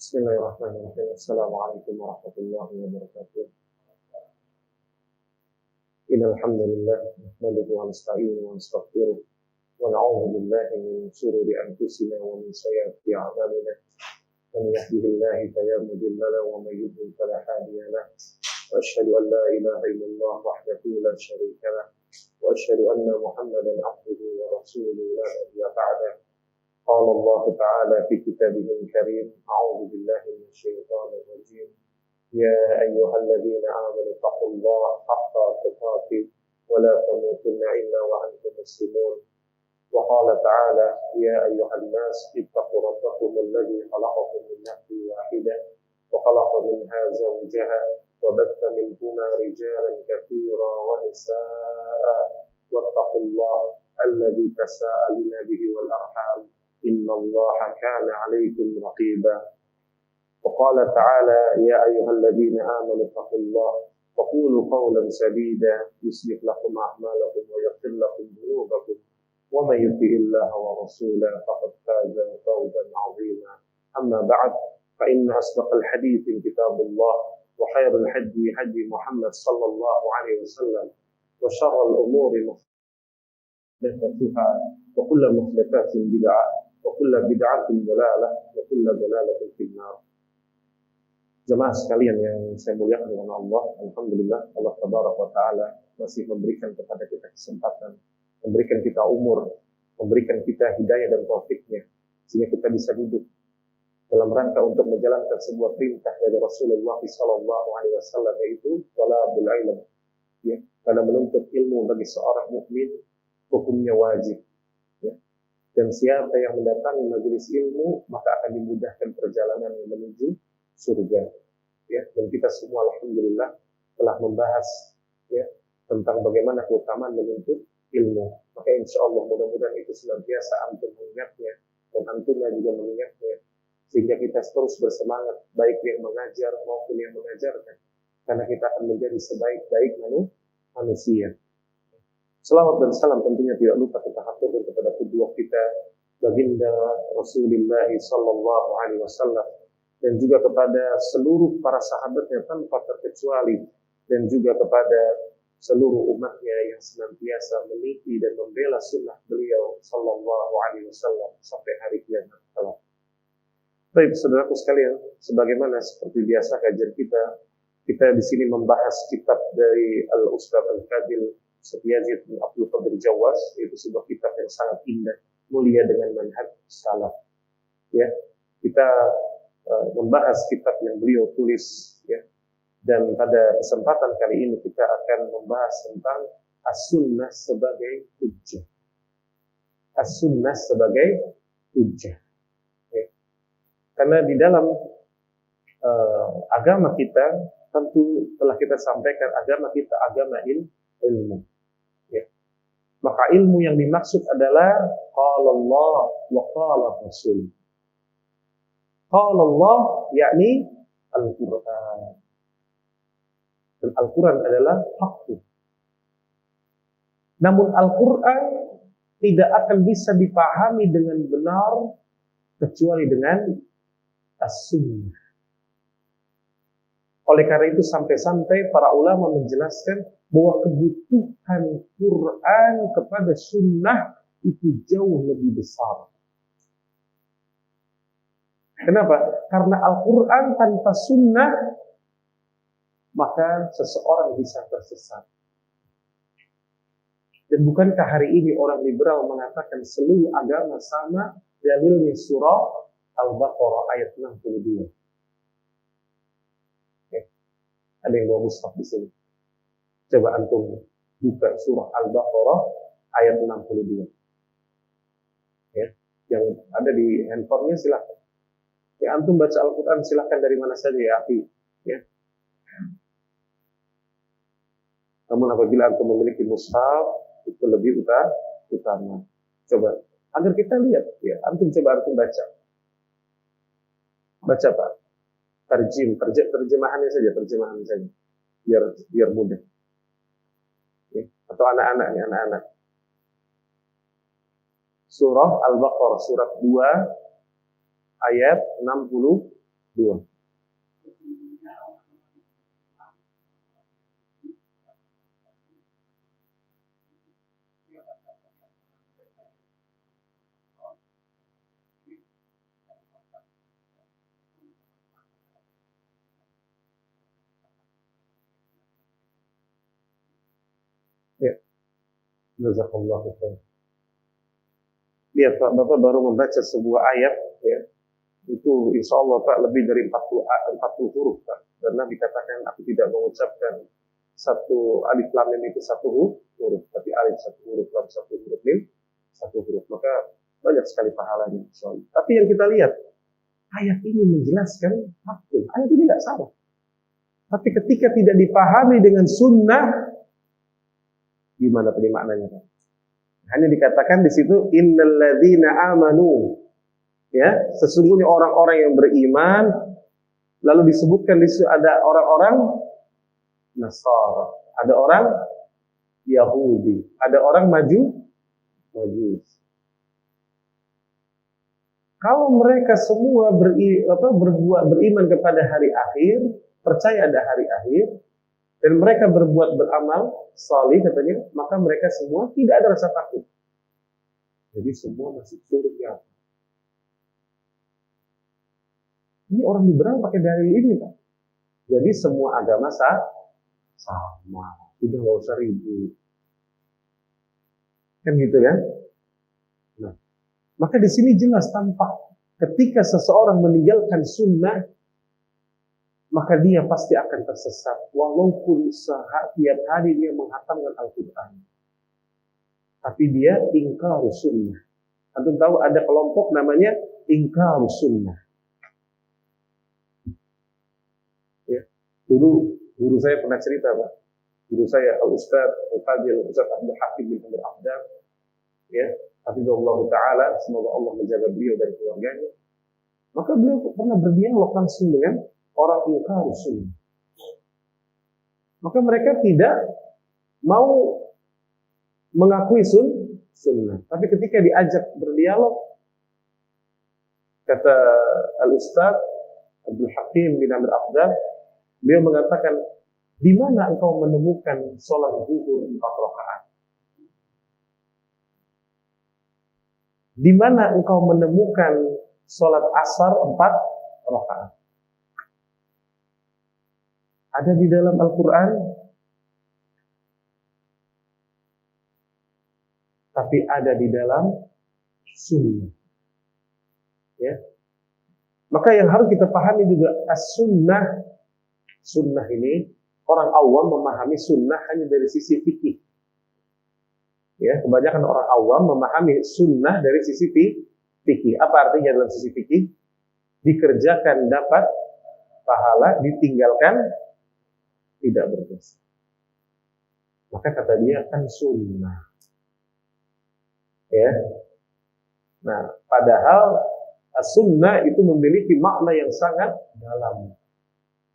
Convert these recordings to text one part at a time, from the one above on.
Bismillahirrahmanirrahim. Assalamualaikum warahmatullahi wabarakatuh. Innal hamdalillah nahmaduhu wa nasta'inuhu wa nastaghfiruh wa na'udzu billahi min shururi anfusina wa min sayyiati a'malina. Man yahdihillahu fala mudilla lahu wa man yudlil fala hadiya lahu. Wa asyhadu an la ilaha illallah wahdahu la syarika lahu wa asyhadu anna Muhammadan 'abduhu wa rasuluhu la nabiyya ba'dahu. قال الله تعالى في كتابه الكريم أعوذ بالله من الشيطان الرجيم يا أيها الذين آمنوا اتقوا الله حق تقاته ولا تموتن إلا وأنتم مسلمون وقال تعالى يا أيها الناس اتقوا ربكم الذي خلقكم من نفس واحدة وخلق منها زوجها وبث منهما رجالا كثيرا ونساء واتقوا الله الذي تساءلون به والأرحام إن الله كان عليكم رقيبا وقال تعالى يا أيها الذين آمنوا اتقوا الله وقولوا قولا سديدا يصلح لكم أعمالكم ويغفر لكم ذنوبكم ومن يطع الله ورسوله فقد فاز فوزا عظيما أما بعد فإن أصدق الحديث كتاب الله وخير الهدي هدي محمد صلى الله عليه وسلم وشر الأمور محدثاتها وكل محدثات بدعة وكل bid'ah dhalalah wa kullu dhalalatin finnar. Jemaah sekalian yang saya muliakan dengan Allah, alhamdulillah Allah tabaraka wa taala masih memberikan kepada kita kesempatan, memberikan kita umur, memberikan kita hidayah dan taufiknya sehingga kita bisa duduk dalam rangka untuk menjalankan sebuah perintah dari Rasulullah sallallahu alaihi wasallam, yaitu talabul ilm, ya, karena menuntut ilmu bagi seorang mukmin hukumnya wajib. Dan siapa yang mendatangi majelis ilmu maka akan dimudahkan perjalanan menuju surga. Ya, dan kita semua alhamdulillah telah membahas ya tentang bagaimana keutamaan menuntut ilmu. Maka insya Allah mudah-mudahan itu senantiasa antum mengingatnya dan antumnya juga mengingatnya sehingga kita terus bersemangat baik yang mengajar maupun yang mengajarkan, karena kita akan menjadi sebaik-baik manusia. Selawat dan salam tentunya tidak lupa kita haturkan kepada kedua kita baginda Rasulullah sallallahu alaihi wasallam dan juga kepada seluruh para sahabatnya tanpa terkecuali dan juga kepada seluruh umatnya yang senantiasa meniti dan membela sunnah beliau sallallahu alaihi wasallam sampai hari kiamat kelak. Baik, saudaraku sekalian, sebagaimana seperti biasa kajian kita di sini membahas kitab dari Al-Ustaz Al-Fadil Satyajid bin Abdul Qadir Jawas, yaitu sebuah kitab yang sangat indah, mulia dengan manhaj salaf. Ya, kita membahas kitab yang beliau tulis, ya. Dan pada kesempatan kali ini kita akan membahas tentang as-sunnah sebagai hujjah. As-sunnah sebagai hujjah. Ya. Karena di dalam agama kita tentu telah kita sampaikan agama kita agama ilmu. Ya. Maka ilmu yang dimaksud adalah qala Allah wa qala Rasul. Qala Allah yakni Al-Quran. Dan Al-Quran adalah hak. Namun Al-Quran tidak akan bisa dipahami dengan benar kecuali dengan as-sunnah. Oleh karena itu sampai-sampai para ulama menjelaskan bahwa kebutuhan Quran kepada sunnah itu jauh lebih besar. Kenapa? Karena Al-Quran tanpa sunnah maka seseorang bisa tersesat. Dan bukankah hari ini orang liberal mengatakan seluruh agama sama? Dalilnya surah Al-Baqarah ayat 62. Ada yang bawa mushaf di sini. Coba antum buka surah Al-Baqarah ayat 62. Ya, yang ada di handphonenya silakan. Ya, antum baca Al-Quran silakan dari mana saja ya, akhi. Ya. Namun apabila antum memiliki mushaf itu lebih utama. Coba agar kita lihat ya, antum baca. Baca Pak. Terjemahannya saja. Biar mudah. Ya. Atau anak-anak. Surah Al-Baqarah surat 2 ayat 62. Dua. Ya, jazakallahu khairan. Lihat Pak, Bapak baru membaca sebuah ayat, ya, itu insya Allah Pak lebih dari 40 huruf Pak. Dan Nabi katakan aku tidak mengucapkan satu alif lam mim itu satu huruf, tapi alif satu huruf, lam satu huruf, mim satu huruf. Maka banyak sekali pahalanya. Tapi yang kita lihat, ayat ini menjelaskan fakta. Ayat ini tidak salah. Tapi ketika tidak dipahami dengan sunnah, gimana tadi maknanya Pak? Hanya dikatakan di situ innalladzina amanu, ya, sesungguhnya orang-orang yang beriman, lalu disebutkan di situ ada orang-orang Nasara, ada orang Yahudi, ada orang Majus. Kalau mereka semua beriman kepada hari akhir, percaya ada hari akhir, dan mereka berbuat beramal salih katanya, maka mereka semua tidak ada rasa takut. Jadi semua masuk surga. Ini orang liberal pakai dalil ini Pak. Jadi semua agama sama. Udah nggak usah ribut. Kan gitu kan? Nah, maka di sini jelas tampak ketika seseorang meninggalkan sunnah, maka dia pasti akan tersesat. Walaupun setiap hari dia menghatamkan Al-Quran. Tapi dia ingkar sunnah. Antum tahu ada kelompok namanya ingkar sunnah. Ya. Dulu guru saya pernah cerita Pak. Guru saya Al-Ustaz Al-Fadil Ustaz Abdul Hakim bin Amir Abdar. Ya. Hafizahullah Ta'ala. Semoga Allah menjaga beliau dan keluarganya. Maka beliau pernah berdialog langsung dengan orang ingkar sunnah. Maka mereka tidak mau mengakui sunnah. Tapi ketika diajak berdialog, kata Al-Ustaz Abdul Hakim bin Amir Abdar, beliau mengatakan, di mana engkau menemukan sholat zuhur 4 rakaat? Di mana engkau menemukan sholat asar 4 rakaat? Ada di dalam Al-Quran, tapi ada di dalam sunnah. Ya. Maka yang harus kita pahami juga as-sunnah. Sunnah ini orang awam memahami sunnah hanya dari sisi fikih. Ya, kebanyakan orang awam memahami sunnah dari sisi fikih. Apa artinya dalam sisi fikih? Dikerjakan dapat pahala, ditinggalkan tidak berdosa. Maka kata dia kan sunnah. Ya. Nah, padahal sunnah itu memiliki makna yang sangat dalam.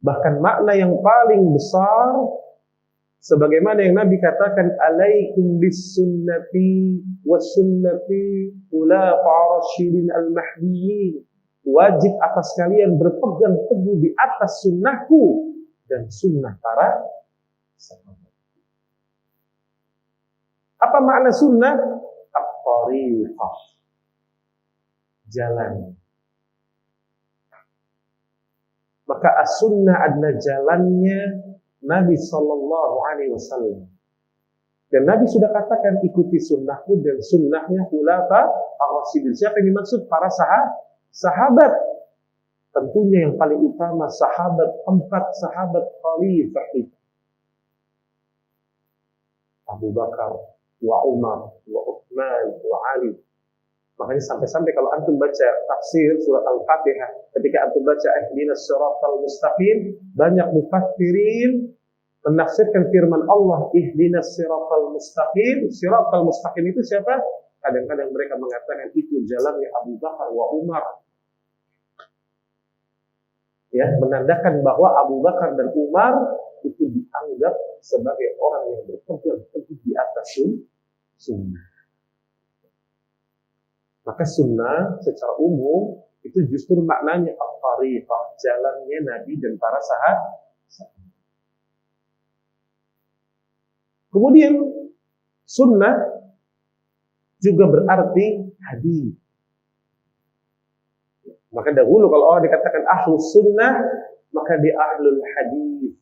Bahkan makna yang paling besar, sebagaimana yang Nabi katakan, alaikum bis sunnati was sunnati khulafaur rasyidin al-mahdiyyin. Wajib atas kalian berpegang teguh di atas sunnahku dan sunnah para sahabat. Apa makna sunnah? At-tariqah, jalan. Maka as-sunnah adalah jalannya Nabi Sallallahu Alaihi Wasallam. Dan Nabi sudah katakan, ikuti sunnahku dan sunnahnya khulafa ar-rasyidin. Siapa yang dimaksud? Para sahabat. Tentunya yang paling utama sahabat, 4 sahabat khalifah itu. Abu Bakar, wa Umar, wa Uthman, wa Ali. Makanya sampai-sampai kalau antum baca tafsir surat Al-Fatihah, ketika antum baca ihdinas siratal mustaqim, banyak mufassirin menafsirkan firman Allah ihdinas siratal mustaqim. Siratal mustaqim itu siapa? Kadang-kadang mereka mengatakan itu jalannya Abu Bakar wa Umar. Ya, menandakan bahwa Abu Bakar dan Umar itu dianggap sebagai orang yang berpegang teguh di atas sunnah. Maka sunnah secara umum itu justru maknanya at-tariqah, jalannya Nabi dan para sahabat. Kemudian sunnah juga berarti hadis. Maka dahulu kalau orang dikatakan ahlus sunnah, maka dia ahlul hadis.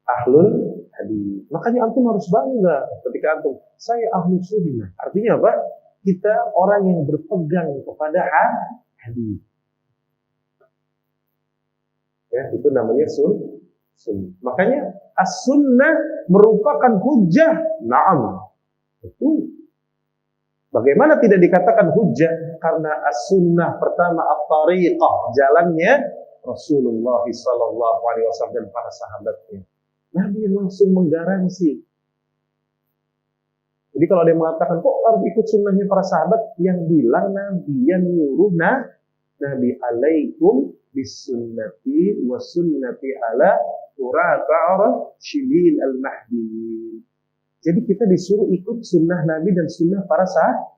Ahlul hadis. Makanya antum harus bangga ketika antum, saya ahlus sunnah. Artinya apa? Kita orang yang berpegang kepada hadis. Ya, itu namanya sunnah. Makanya as-sunnah merupakan hujjah. Naam. Itu. Bagaimana tidak dikatakan hujjah? Karena as-sunnah pertama at-tariqah, jalannya Rasulullah sallallahu alaihi wasallam dan para sahabatnya. Nabi langsung menggaransi. Jadi kalau ada yang mengatakan kok harus ikut sunnahnya para sahabat, yang bilang Nabi, yang nyuruh Nabi alaikum bisunnati wa sunnati ala urata syidin al-mahdi. Jadi kita disuruh ikut sunnah Nabi dan sunnah para sahabat,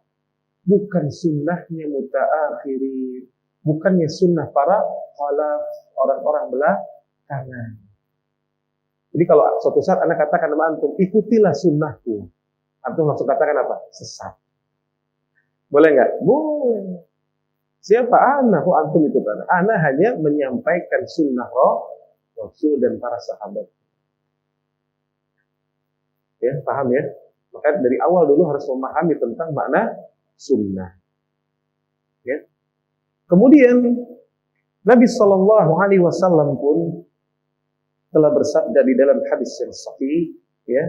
bukan sunnahnya mutaakhirin, bukannya sunnah para khalaf, orang-orang belakangan. Jadi kalau suatu saat Anda katakan sama antum, ikutilah sunnahku, antum langsung katakan apa? Sesat. Boleh nggak? Boleh. Siapa anak? Kok antum ikut anak? Anak hanya menyampaikan sunnah Rasul dan para sahabat. Ya, paham ya? Maka dari awal dulu harus memahami tentang makna sunnah. Ya. Kemudian Nabi Shallallahu Alaihi Wasallam pun telah bersabda di dalam hadis yang sahih, ya.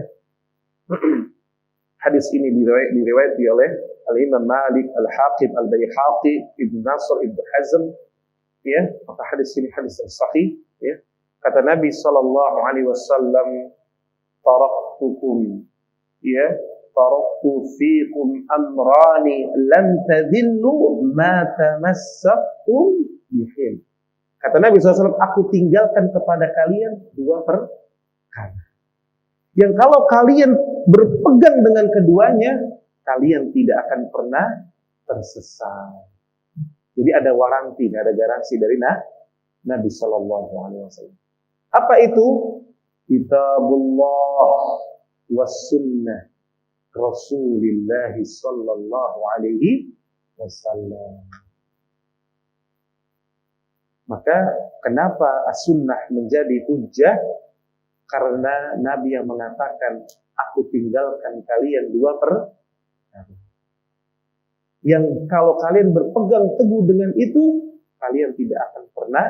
Hadis ini diriwayati oleh Al-Imam Malik, Al-Hakim, Al-Baihaqi, Ibn Nasr, Ibn Hazm, ya. Maka hadis ini hadis yang sahih, ya. Kata Nabi Shallallahu Alaihi Wasallam, taraktukum, ya, taraktu fiikum amrani lan tadillu ma tamassaktum bihim. Kata Nabi SAW, aku tinggalkan kepada kalian dua perkara yang kalau kalian berpegang dengan keduanya, kalian tidak akan pernah tersesat. Jadi ada waranti, ada garansi dari Nabi Shallallahu Alaihi Wasallam. Apa itu? Kitabullah was sunnah Rasulullah sallallahu alaihi wasallam. Maka kenapa as-sunnah menjadi hujjah? Karena Nabi yang mengatakan, aku tinggalkan kalian dua perkara yang kalau kalian berpegang teguh dengan itu, kalian tidak akan pernah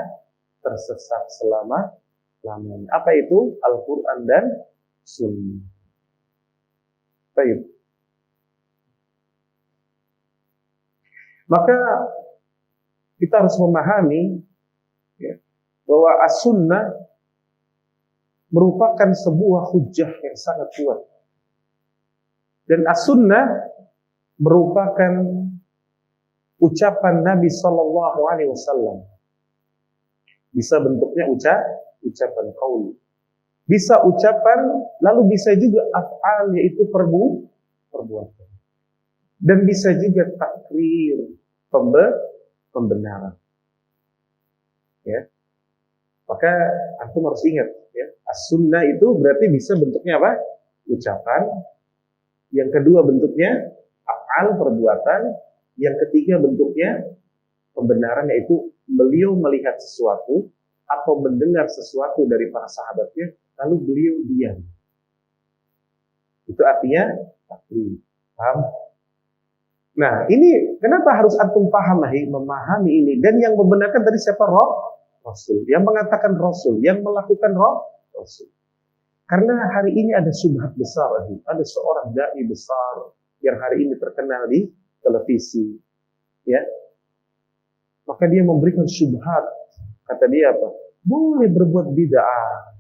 tersesat selama-lamanya. Apa itu? Al-Quran dan Sunnah. Baik. Maka kita harus memahami, ya, bahwa as-sunnah merupakan sebuah hujjah yang sangat kuat. Dan as-sunnah merupakan ucapan Nabi Sallallahu Alaihi Wasallam. Bisa bentuknya ucapan qaul, bisa ucapan, lalu bisa juga af'al, yaitu perbuatan, dan bisa juga takrir, pembenaran. Ya, maka antum harus ingat, ya, as-sunnah itu berarti bisa bentuknya apa? Ucapan. Yang kedua bentuknya af'al, perbuatan. Yang ketiga bentuknya pembenaran, yaitu beliau melihat sesuatu atau mendengar sesuatu dari para sahabatnya, lalu beliau diam. Itu artinya takrir. Paham? Nah, ini kenapa harus antum memahami ini? Dan yang membenarkan tadi siapa? Rasul. Yang mengatakan Rasul, yang melakukan Rasul. Karena hari ini ada syubhat besar, ada seorang dai besar yang hari ini terkenal di televisi, ya. Maka dia memberikan syubhat. Kata dia apa? Boleh berbuat bid'ah.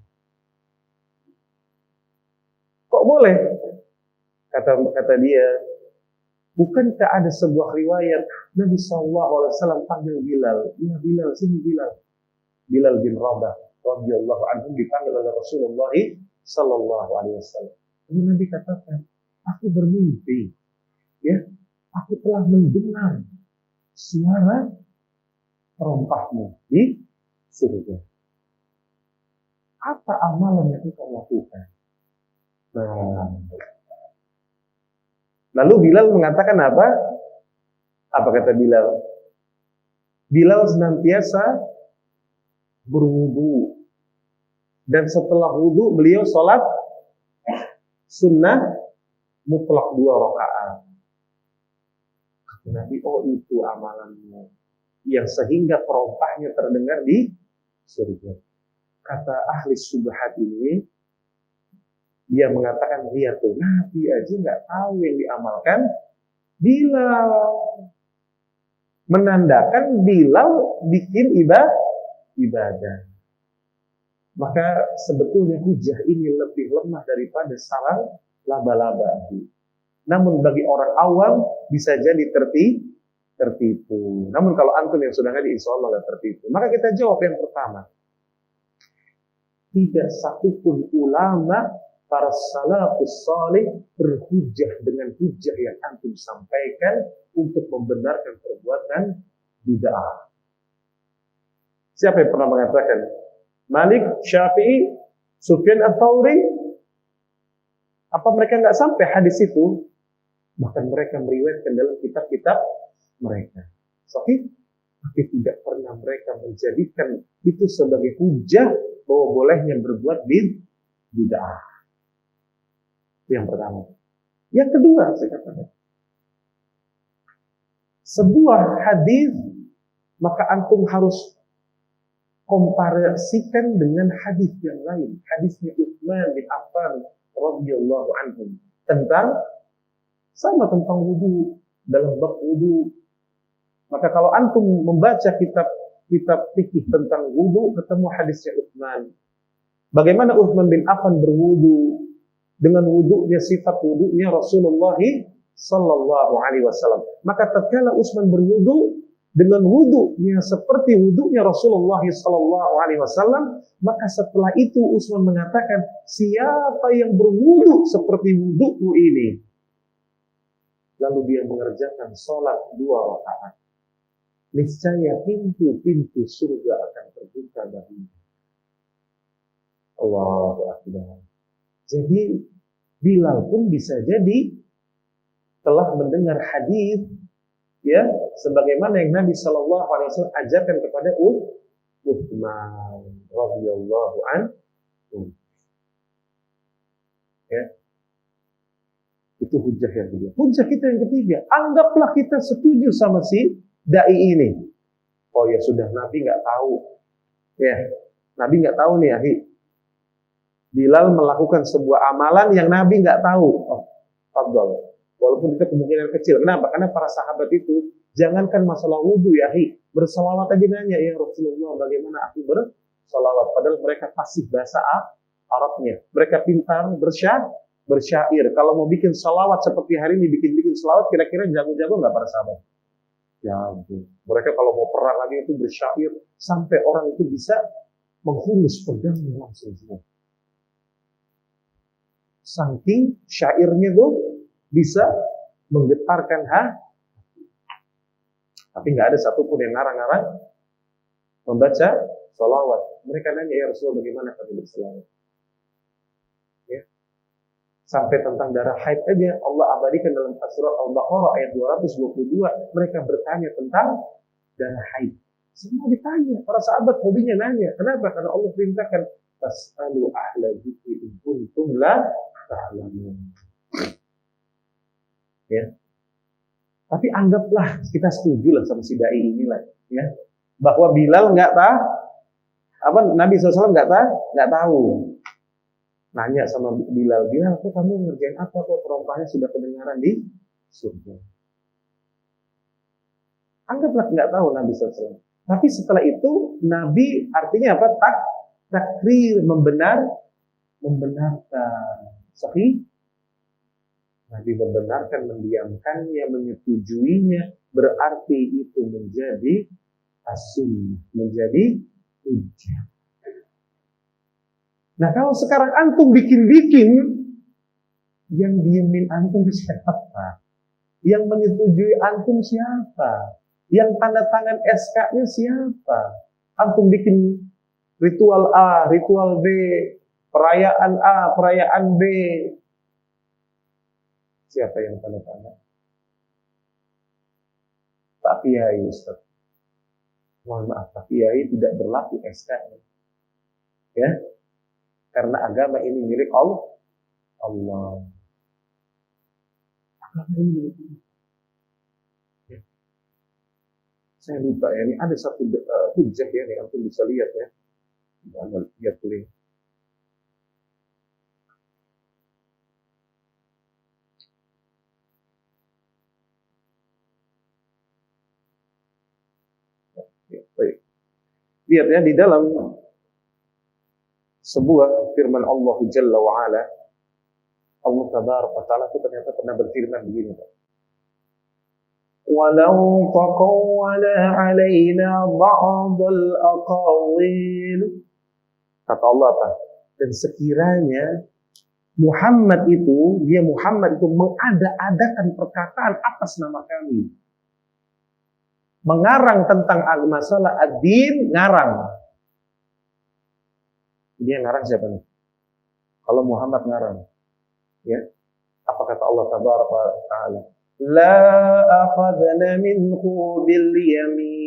Kok boleh? Kata dia, bukankah ada sebuah riwayat Nabi SAW panggil Bilal? Ya Bilal, sini Bilal. Bilal bin Rabah radhiyallahu anhu dipanggil oleh Rasulullah sallallahu alaihi wasallam. Lalu Nabi katakan, aku bermimpi Ya, aku telah mendengar suara terompahmu di surga. Apa amalan yang engkau lakukan? Nah, lalu Bilal mengatakan apa? Apa kata Bilal? Bilal senantiasa berwudu, dan setelah wudu beliau sholat sunnah mutlak 2 rakaat. Nabi, oh itu amalanmu yang sehingga terompahnya terdengar di surga. Kata ahli subhat ini, dia mengatakan, lihat tuh, Nabi aja nggak tahu yang diamalkan Bilal. Menandakan Bilal bikin ibadah. Maka sebetulnya hujah ini lebih lemah daripada sarang laba-laba. Namun bagi orang awam bisa jadi tertipu. Namun kalau antum yang sudah ngaji, insya Allah nggak tertipu. Maka kita jawab yang pertama. Tidak satupun ulama para salafus salih berhujah dengan hujah yang antum sampaikan untuk membenarkan perbuatan bid'ah. Siapa yang pernah mengatakan? Malik, Syafi'i, Sufyan Ats-Tsauri? Apa mereka nggak sampai hadis itu? Bahkan mereka meriwayatkan dalam kitab-kitab mereka. Sahih, tapi tidak pernah mereka menjadikan itu sebagai hujah bahwa bolehnya berbuat bid'ah. Itu yang pertama. Yang kedua, saya katakan, sebuah hadis maka antum harus komparasikan dengan hadis yang lain. Hadisnya Utsman bin Affan radhiyallahu anhu tentang wudu, dalam bab wudu. Maka kalau antum membaca kitab fikih tentang wudu, ketemu hadisnya Utsman. Bagaimana Utsman bin Affan berwudu dengan wudunya, sifat wudunya Rasulullah sallallahu alaihi wasallam. Maka tatkala Utsman berwudu dengan wudunya seperti wudunya Rasulullah sallallahu alaihi wasallam, maka setelah itu Utsman mengatakan, siapa yang berwudu seperti wuduku ini, lalu dia mengerjakan sholat 2 rakaat, niscaya pintu-pintu surga akan terbuka baginya. Allahu Akbar. Jadi Bilal pun bisa jadi telah mendengar hadis, ya, sebagaimana yang Nabi Shallallahu Alaihi Wasallam ajarkan kepada Utsman radhiyallahu anhu. Ya, itu hujah yang kedua. Hujah kita yang ketiga, anggaplah kita setuju sama si dai ini. Oh ya sudah, Nabi nggak tahu. Ya, Nabi nggak tahu nih, akhi. Bilal melakukan sebuah amalan yang Nabi nggak tahu. Oh, fadhol. Walaupun itu kemungkinan kecil. Kenapa? Karena para sahabat itu, jangankan masalah wudu ya, bersalawat aja nanya, ya Rasulullah, bagaimana aku bersalawat? Padahal mereka fasih bahasa Arabnya. Mereka pintar bersyair. Kalau mau bikin salawat seperti hari ini, bikin salawat, kira-kira jago-jago nggak para sahabat? Jago. Mereka kalau mau perang lagi itu bersyair, sampai orang itu bisa menghunus pedangnya langsung semua. Saking syairnya tuh bisa menggetarkan hati. Tapi nggak ada satupun yang ngarang-ngarang membaca sholawat. Mereka nanya, ya Rasulullah, bagaimana kami berselawat? Ya. Sampai tentang darah haid aja Allah abadikan dalam surah Al-Baqarah ayat 222. Mereka bertanya tentang darah haid. Semua ditanya. Para sahabat hobinya nanya. Kenapa? Karena Allah perintahkan, fas'alu ahla dzikri in kuntum la ta'lamun. Ya. Tapi anggaplah kita setuju lah sama si dai inilah, ya, bahwa Bilal nggak tahu, Nabi SAW nggak tahu. Nanya sama Bilal, kok kamu ngerjain apa, kok terompahnya sudah kedengaran di surga? Anggaplah nggak tahu Nabi SAW. Tapi setelah itu Nabi artinya apa? Takrir, membenarkan. Sahih. Nabi membenarkan, mendiamkannya, menyetujuinya, berarti itu menjadi as-sunnah, menjadi hujjah. Nah, kalau sekarang antum bikin-bikin, yang diemin antum siapa? Yang menyetujui antum siapa? Yang tanda tangan SK-nya siapa? Antum bikin ritual A, ritual B, perayaan A, perayaan B. Siapa yang tanda tangan? Pak Kiai, Ustaz. Mohon maaf, Pak Kiai tidak berlaku SK-nya. Ya, karena agama ini milik Allah. Agama ini milik Allah. Ya. Saya lupa ya, ini ada satu hujah ya, yang antum bisa lihat ya. Anda lihat link. Ya, baik. Lihat ya, di dalam sebuah firman Allah Jalla wa'ala, Allah Tabaraka wa Ta'ala itu ternyata pernah berfirman begini, Pak. Walau taqawwala alaina ba'dal aqawil. Kata Allah apa? Dan sekiranya Muhammad itu mengada-adakan perkataan atas nama kami. Mengarang tentang masalah ad-din, ngarang. Dia ngarang siapa nih? Kalau Muhammad ngarang, ya. Apa kata Allah Tabaraka wa Ta'ala? La akhadna minhu bil yamin.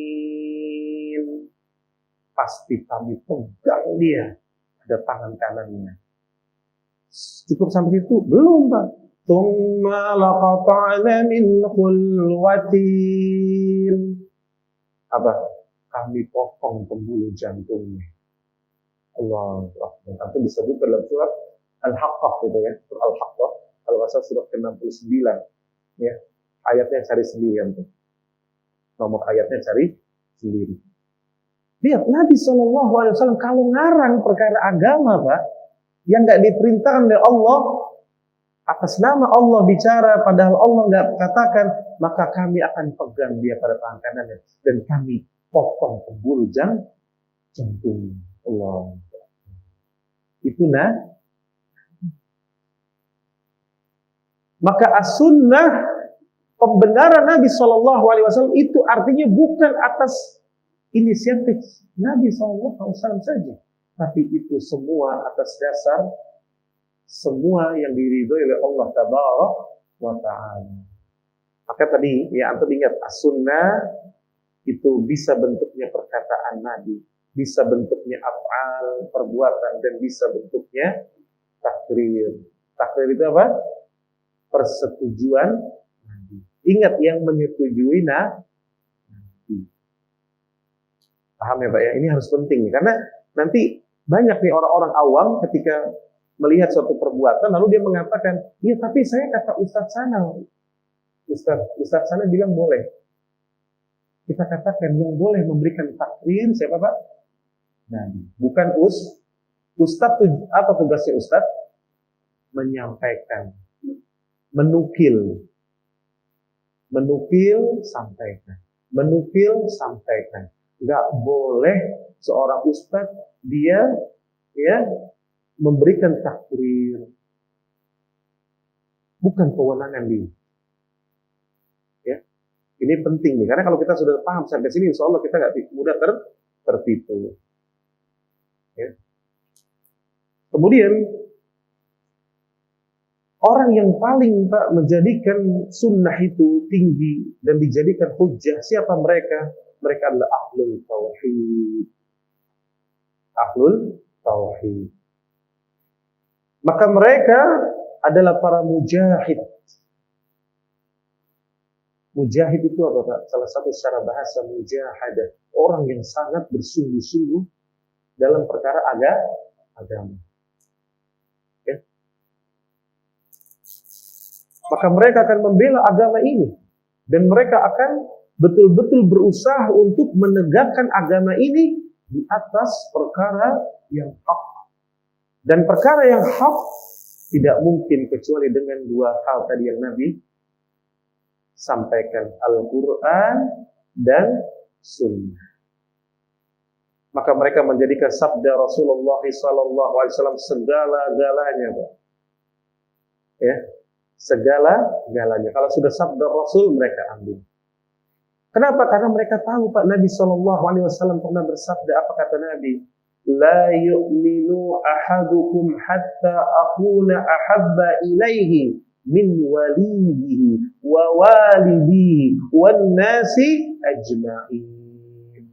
Pasti kami pegang dia ada tangan kanannya. Cukup sampai situ? Belum, Pak. Tsumma laqata'na minhul watin. Apa? Kami potong pembuluh jantungnya. Allah Akbar. Itu disebut dalam surat Al-Haqqah gitu ya. Surat Al-Haqqah. Kalau bahasa surat ke-69. Ya. Ayatnya cari sendiri antum. Nomor ayatnya cari sendiri. Lihat Nabi SAW kalau ngarang perkara agama, Pak, yang nggak diperintahkan oleh Allah, atas nama Allah bicara, padahal Allah nggak katakan, maka kami akan pegang dia pada tangan kanannya dan kami potong pembuluh jantung. Allah. Itu maka as-sunnah, pembenaran Nabi SAW itu artinya bukan atas inisiatif Nabi SAW saja, tapi itu semua atas dasar semua yang diridhoi oleh Allah Tabaraka wa Ta'ala. Maka tadi ya antum ingat, as-sunnah itu bisa bentuknya perkataan Nabi, bisa bentuknya af'al, perbuatan, dan bisa bentuknya takrir. Takrir itu apa? Persetujuan Nabi. Ingat, yang menyetujui Nabi. Paham ya Pak ya? Ini harus penting nih, karena nanti banyak nih orang-orang awam ketika melihat suatu perbuatan lalu dia mengatakan, "Iya, tapi saya kata Ustadz sana. Ustadz sana bilang boleh." Kita katakan yang boleh memberikan takrir siapa Pak? Nabi. Bukan Ustadz. Apa tugasnya Ustadz? Menyampaikan, menukil, sampaikan, sampaikan. Nggak boleh seorang ustadz dia ya memberikan takrir, bukan kewenangan dia. Ya, ini penting nih, karena kalau kita sudah paham sampai sini, insya Allah kita nggak mudah tertipu. Ya. Kemudian orang yang paling Pak menjadikan sunnah itu tinggi dan dijadikan hujjah, siapa mereka? Mereka adalah ahlul tauhid. Ahlul tauhid. Maka mereka adalah para mujahid. Mujahid itu apa Pak? Salah satu secara bahasa mujahadah, orang yang sangat bersungguh-sungguh dalam perkara agama. Ya. Maka mereka akan membela agama ini dan mereka akan betul-betul berusaha untuk menegakkan agama ini di atas perkara yang hak. Dan perkara yang hak tidak mungkin kecuali dengan dua hal tadi yang Nabi sampaikan, Al-Quran dan Sunnah. Maka mereka menjadikan sabda Rasulullah SAW segala-galanya, Pak. Ya, segala-galanya. Kalau sudah sabda Rasul, mereka ambil. Kenapa? Karena mereka tahu Pak Nabi SAW pernah bersabda, apa kata Nabi? La yu'minu ahadukum hatta akuna ahabba ilaihi min walidihi wa walidihi wan nasi ajma'in.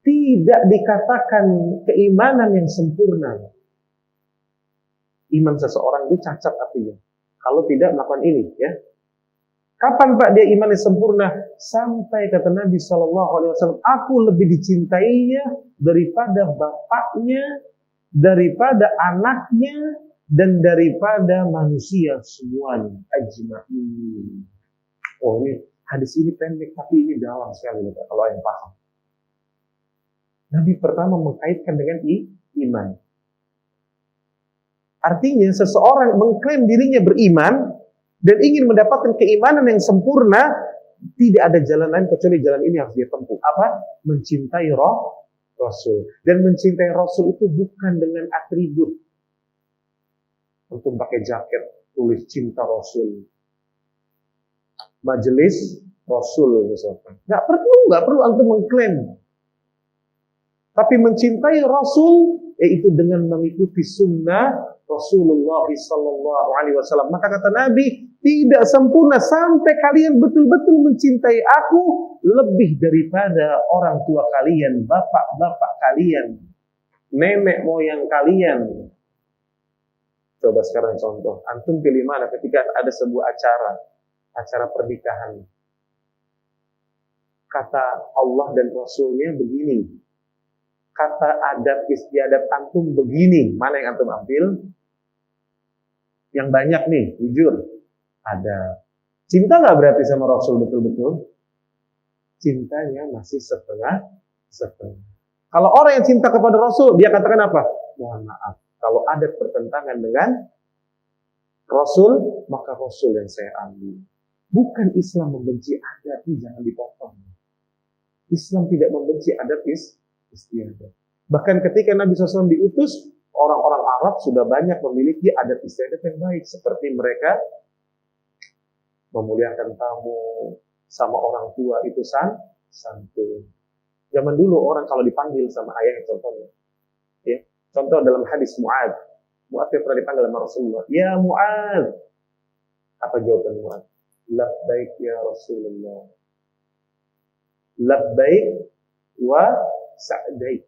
Tidak dikatakan keimanan yang sempurna. Iman seseorang itu cacat artinya kalau tidak melakukan ini, ya. Kapan Pak dia imannya sempurna? Sampai kata Nabi SAW, aku lebih dicintainya daripada bapaknya, daripada anaknya, dan daripada manusia semuanya. Ajma'in. Oh, ini hadis ini pendek, tapi ini dalam sekali kalau yang paham. Nabi pertama mengkaitkan dengan iman. Artinya seseorang mengklaim dirinya beriman dan ingin mendapatkan keimanan yang sempurna, tidak ada jalan lain kecuali jalan ini harus dia tempuh. Apa? Mencintai Rasul. Dan mencintai Rasul itu bukan dengan atribut. Untuk pakai jaket, tulis cinta Rasul. Majelis Rasul misalkan. Nggak perlu antum mengklaim. Tapi mencintai Rasul, yaitu dengan mengikuti sunnah Rasulullah SAW. Maka kata Nabi, tidak sempurna sampai kalian betul-betul mencintai aku lebih daripada orang tua kalian, bapak-bapak kalian, nenek moyang kalian. Coba sekarang contoh, antum pilih mana ketika ada sebuah acara pernikahan. Kata Allah dan Rasulnya begini, kata adat istiadat antum begini, mana yang antum ambil? Yang banyak nih, jujur, ada. Cinta nggak berarti sama Rasul betul-betul? Cintanya masih setengah. Kalau orang yang cinta kepada Rasul, dia katakan apa? Mohon maaf, kalau ada pertentangan dengan Rasul, maka Rasul yang saya ambil. Bukan Islam membenci adat, jangan dipotong. Islam tidak membenci adat istiadat. Bahkan ketika Nabi SAW diutus, orang-orang Arab sudah banyak memiliki adat istiadat yang baik. Seperti mereka memuliakan tamu, sama orang tua itu santun. Zaman dulu orang kalau dipanggil sama ayah, contohnya, ya, contoh dalam hadis Mu'ad yang pernah dipanggil sama Rasulullah, ya Mu'ad, apa jawaban Mu'ad? Labbaik ya Rasulullah, labbaik wa sa'daik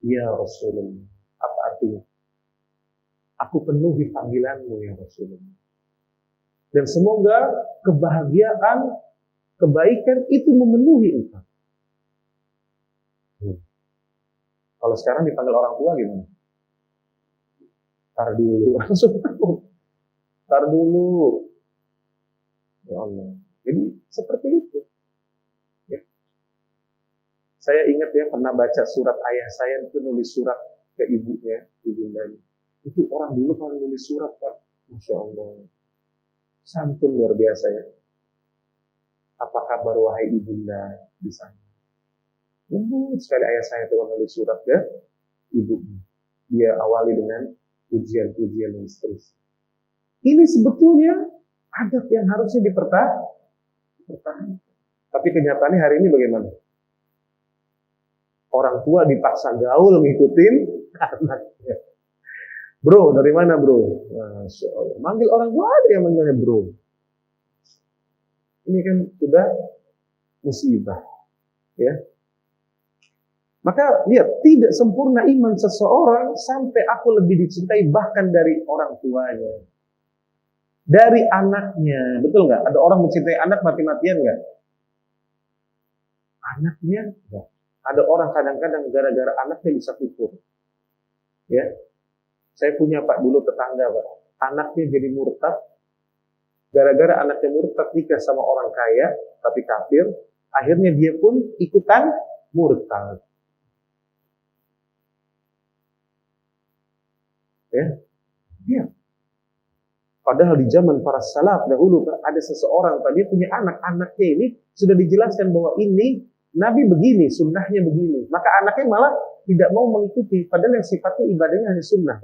ya Rasulullah. Apa artinya? Aku penuhi panggilanmu ya Rasulullah. Dan semoga kebahagiaan, kebaikan itu memenuhi engkau. Kalau sekarang dipanggil orang tua gimana? Tar dulu, langsung tar dulu. Ya Allah. Jadi seperti itu. Ya. Saya ingat ya pernah baca surat ayah saya itu nulis surat ke ibunya, ibundanya. Itu orang dulu kalau nulis surat Pak, Masya Allah. Santun luar biasa ya. Apa kabar wahai ibunda di sana? Sekali ayah saya itu menulis surat ke ibunya. Dia awali dengan pujian-pujian dan seterusnya. Ini sebetulnya adat yang harusnya dipertahankan. Tapi kenyataannya hari ini bagaimana? Orang tua dipaksa gaul ngikutin anaknya. Bro, dari mana bro? Masya Allah. Manggil orang tua ada yang manggilnya bro. Ini kan sudah musibah. Ya. Maka lihat, tidak sempurna iman seseorang sampai aku lebih dicintai bahkan dari orang tuanya. Dari anaknya. Betul nggak? Ada orang mencintai anak mati-matian nggak? Anaknya nggak. Ada orang kadang-kadang gara-gara anaknya bisa kufur. Ya. Saya punya Pak dulu tetangga Pak. Anaknya jadi murtad. Gara-gara anaknya murtad nikah sama orang kaya tapi kafir. Akhirnya dia pun ikutan murtad. Ya. Padahal di zaman para salaf dahulu ada seseorang dia punya anak-anaknya ini sudah dijelaskan bahwa ini Nabi begini, sunnahnya begini. Maka anaknya malah tidak mau mengikuti, padahal yang sifatnya ibadahnya hanya sunnah.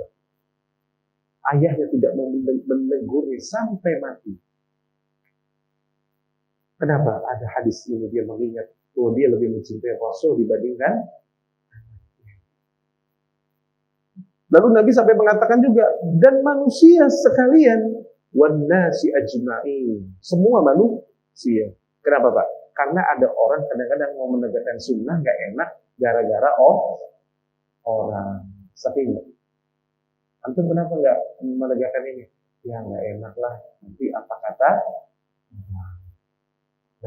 Ayahnya tidak mau menegurnya sampai mati. Kenapa? Ada hadis ini dia mengingat bahwa dia lebih mencintai Rasul dibandingkan. Lalu Nabi sampai mengatakan juga, dan manusia sekalian, wan nasi ajma'in, semua manusia. Kenapa Pak? Karena ada orang kadang-kadang mau menegakkan sunnah nggak enak gara-gara orang. Saking antum kenapa nggak menegakkan ini? Ya nggak enak lah. Nanti apa kata?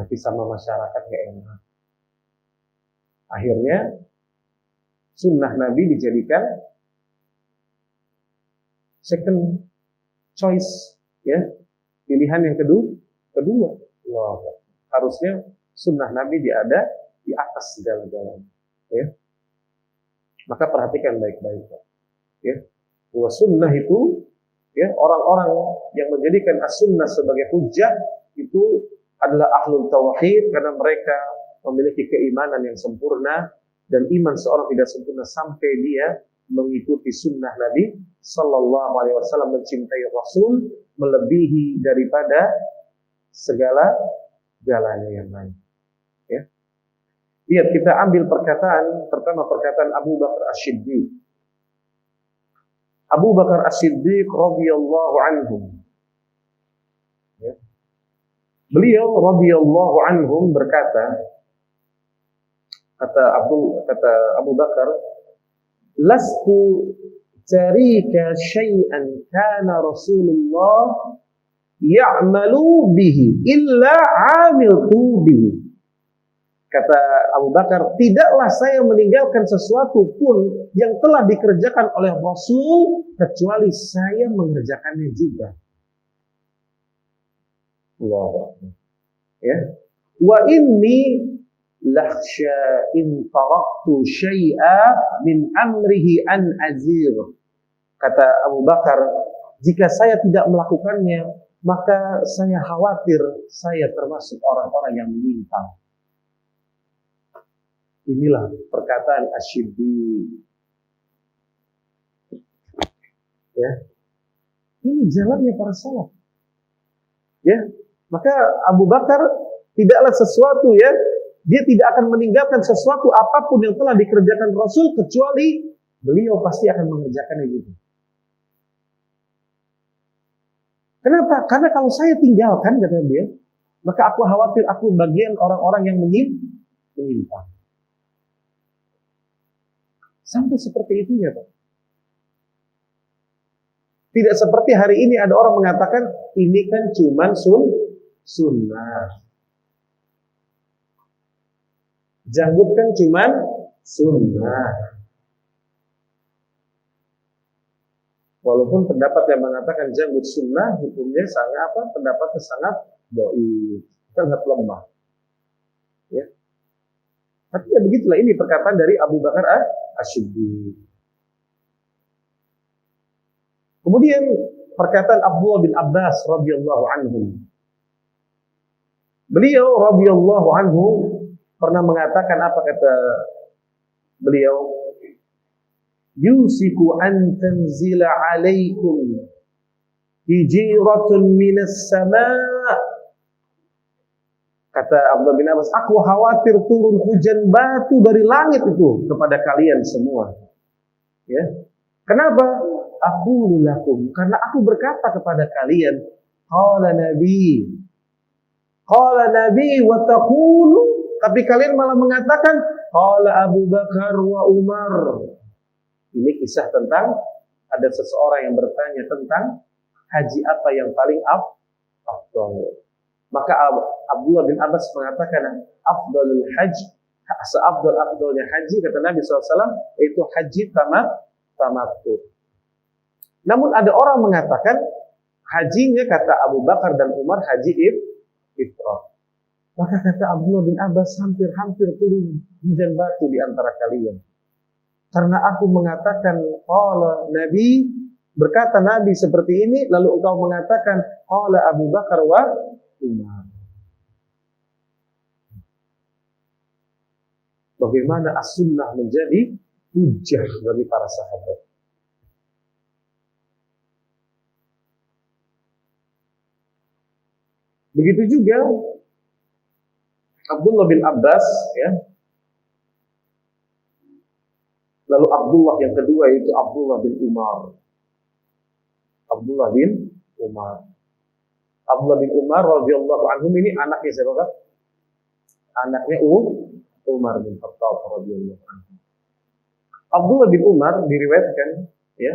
Nanti sama masyarakat nggak enak. Akhirnya sunnah Nabi dijadikan second choice, ya, pilihan yang kedua. Wow. Harusnya sunnah Nabi ada di atas segala-galanya, ya. Maka perhatikan baik-baik, ya. Bahwa sunnah itu, ya, orang-orang yang menjadikan as-sunnah sebagai hujjah itu adalah ahlul tauhid karena mereka memiliki keimanan yang sempurna, dan iman seorang tidak sempurna sampai dia mengikuti sunnah Nabi Sallallahu Alaihi Wasallam, mencintai Rasul melebihi daripada segala-galanya yang lain. Ya. Lihat, kita ambil perkataan pertama, perkataan Abu Bakar As-Siddiq. Abu Bakar As-Siddiq radhiyallahu anhu. Ya. Beliau radhiyallahu anhum berkata, kata Abu Bakar, lastu tarika syai'an kana Rasulullah ya'malu bihi illa 'amiltu bihi. Kata Abu Bakar, tidaklah saya meninggalkan sesuatu pun yang telah dikerjakan oleh Rasul kecuali saya mengerjakannya juga. Allah. Ya. Wa inni lakhsha in taraktu syai'a min amrihi an azir. Kata Abu Bakar, jika saya tidak melakukannya, maka saya khawatir saya termasuk orang-orang yang menyimpang. Inilah perkataan Asy-Siddiq. Ya. Ini jalannya para salaf. Ya. Maka Abu Bakar tidaklah sesuatu, ya, dia tidak akan meninggalkan sesuatu apapun yang telah dikerjakan Rasul kecuali beliau pasti akan mengerjakannya juga. Kenapa? Karena kalau saya tinggalkan, kata dia, maka aku khawatir aku bagian orang-orang yang menyimpang. Sampai seperti itu, ya Pak. Tidak seperti hari ini ada orang mengatakan ini kan cuman sunnah. Janggut kan cuman sunnah. Walaupun pendapat yang mengatakan janggut sunnah hukumnya sangat apa? Pendapatnya sangat dhaif, sangat lemah. Ya. Tapi ya begitulah, ini perkataan dari Abu Bakar Asy-Siddiq. Kemudian perkataan Abdullah bin Abbas radhiyallahu anhu. Beliau radhiyallahu anhu pernah mengatakan, apa kata beliau? Yusiku an tanzila alaikum hijiratun minas sama'. Kata Abdullah bin Abbas, aku khawatir turun hujan batu dari langit itu kepada kalian semua. Ya. Kenapa? Aku lakum, karena aku berkata kepada kalian, qala nabi wa taqulu, tapi kalian malah mengatakan qala Abu Bakar wa Umar. Ini kisah tentang ada seseorang yang bertanya tentang haji apa yang paling afdal. Maka Abdullah bin Abbas mengatakan afdalul haji, seafdal-afdalnya haji, kata Nabi SAW, itu haji tamattu. Namun ada orang mengatakan hajinya, kata Abu Bakar dan Umar, haji ifrad. Maka kata Abdullah bin Abbas, hampir-hampir turun hujan batu di antara kalian. Karena aku mengatakan qala Nabi, berkata Nabi seperti ini, lalu engkau mengatakan qala Abu Bakar wa Umar. Bagaimana as-sunnah menjadi hujjah bagi para sahabat. Begitu juga Abdullah bin Abbas, ya. Lalu Abdullah yang kedua itu Abdullah bin Umar. Abdullah bin Umar. Abdullah bin Umar radhiyallahu anhu ini anaknya siapa, Pak? Anaknya Umar bin Khattab radhiyallahu anhu. Abdullah bin Umar diriwayatkan, ya,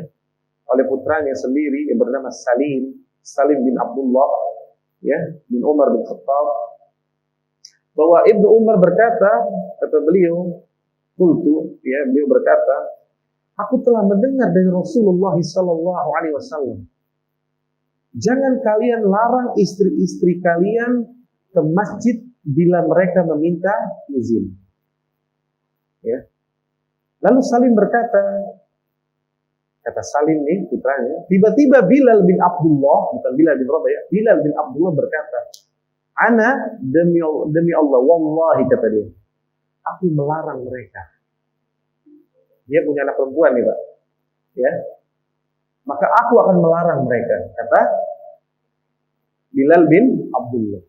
oleh putranya sendiri yang bernama Salim bin Abdullah, ya, bin Umar bin Khattab, bahwa Ibnu Umar berkata, kata beliau, qultu, ya, beliau berkata, aku telah mendengar dari Rasulullah sallallahu alaihi wasallam, jangan kalian larang istri-istri kalian ke masjid bila mereka meminta izin. Ya. Lalu Salim berkata, kata Salim nih putranya, tiba-tiba Bilal bin Abdullah, bukan Bilal bin Rabah, ya, Bilal bin Abdullah berkata, ana demi Allah, wallahi, kata dia, aku melarang mereka. Dia punya anak perempuan nih, Pak. Ya. Maka aku akan melarang mereka, kata Bilal bin Abdullah.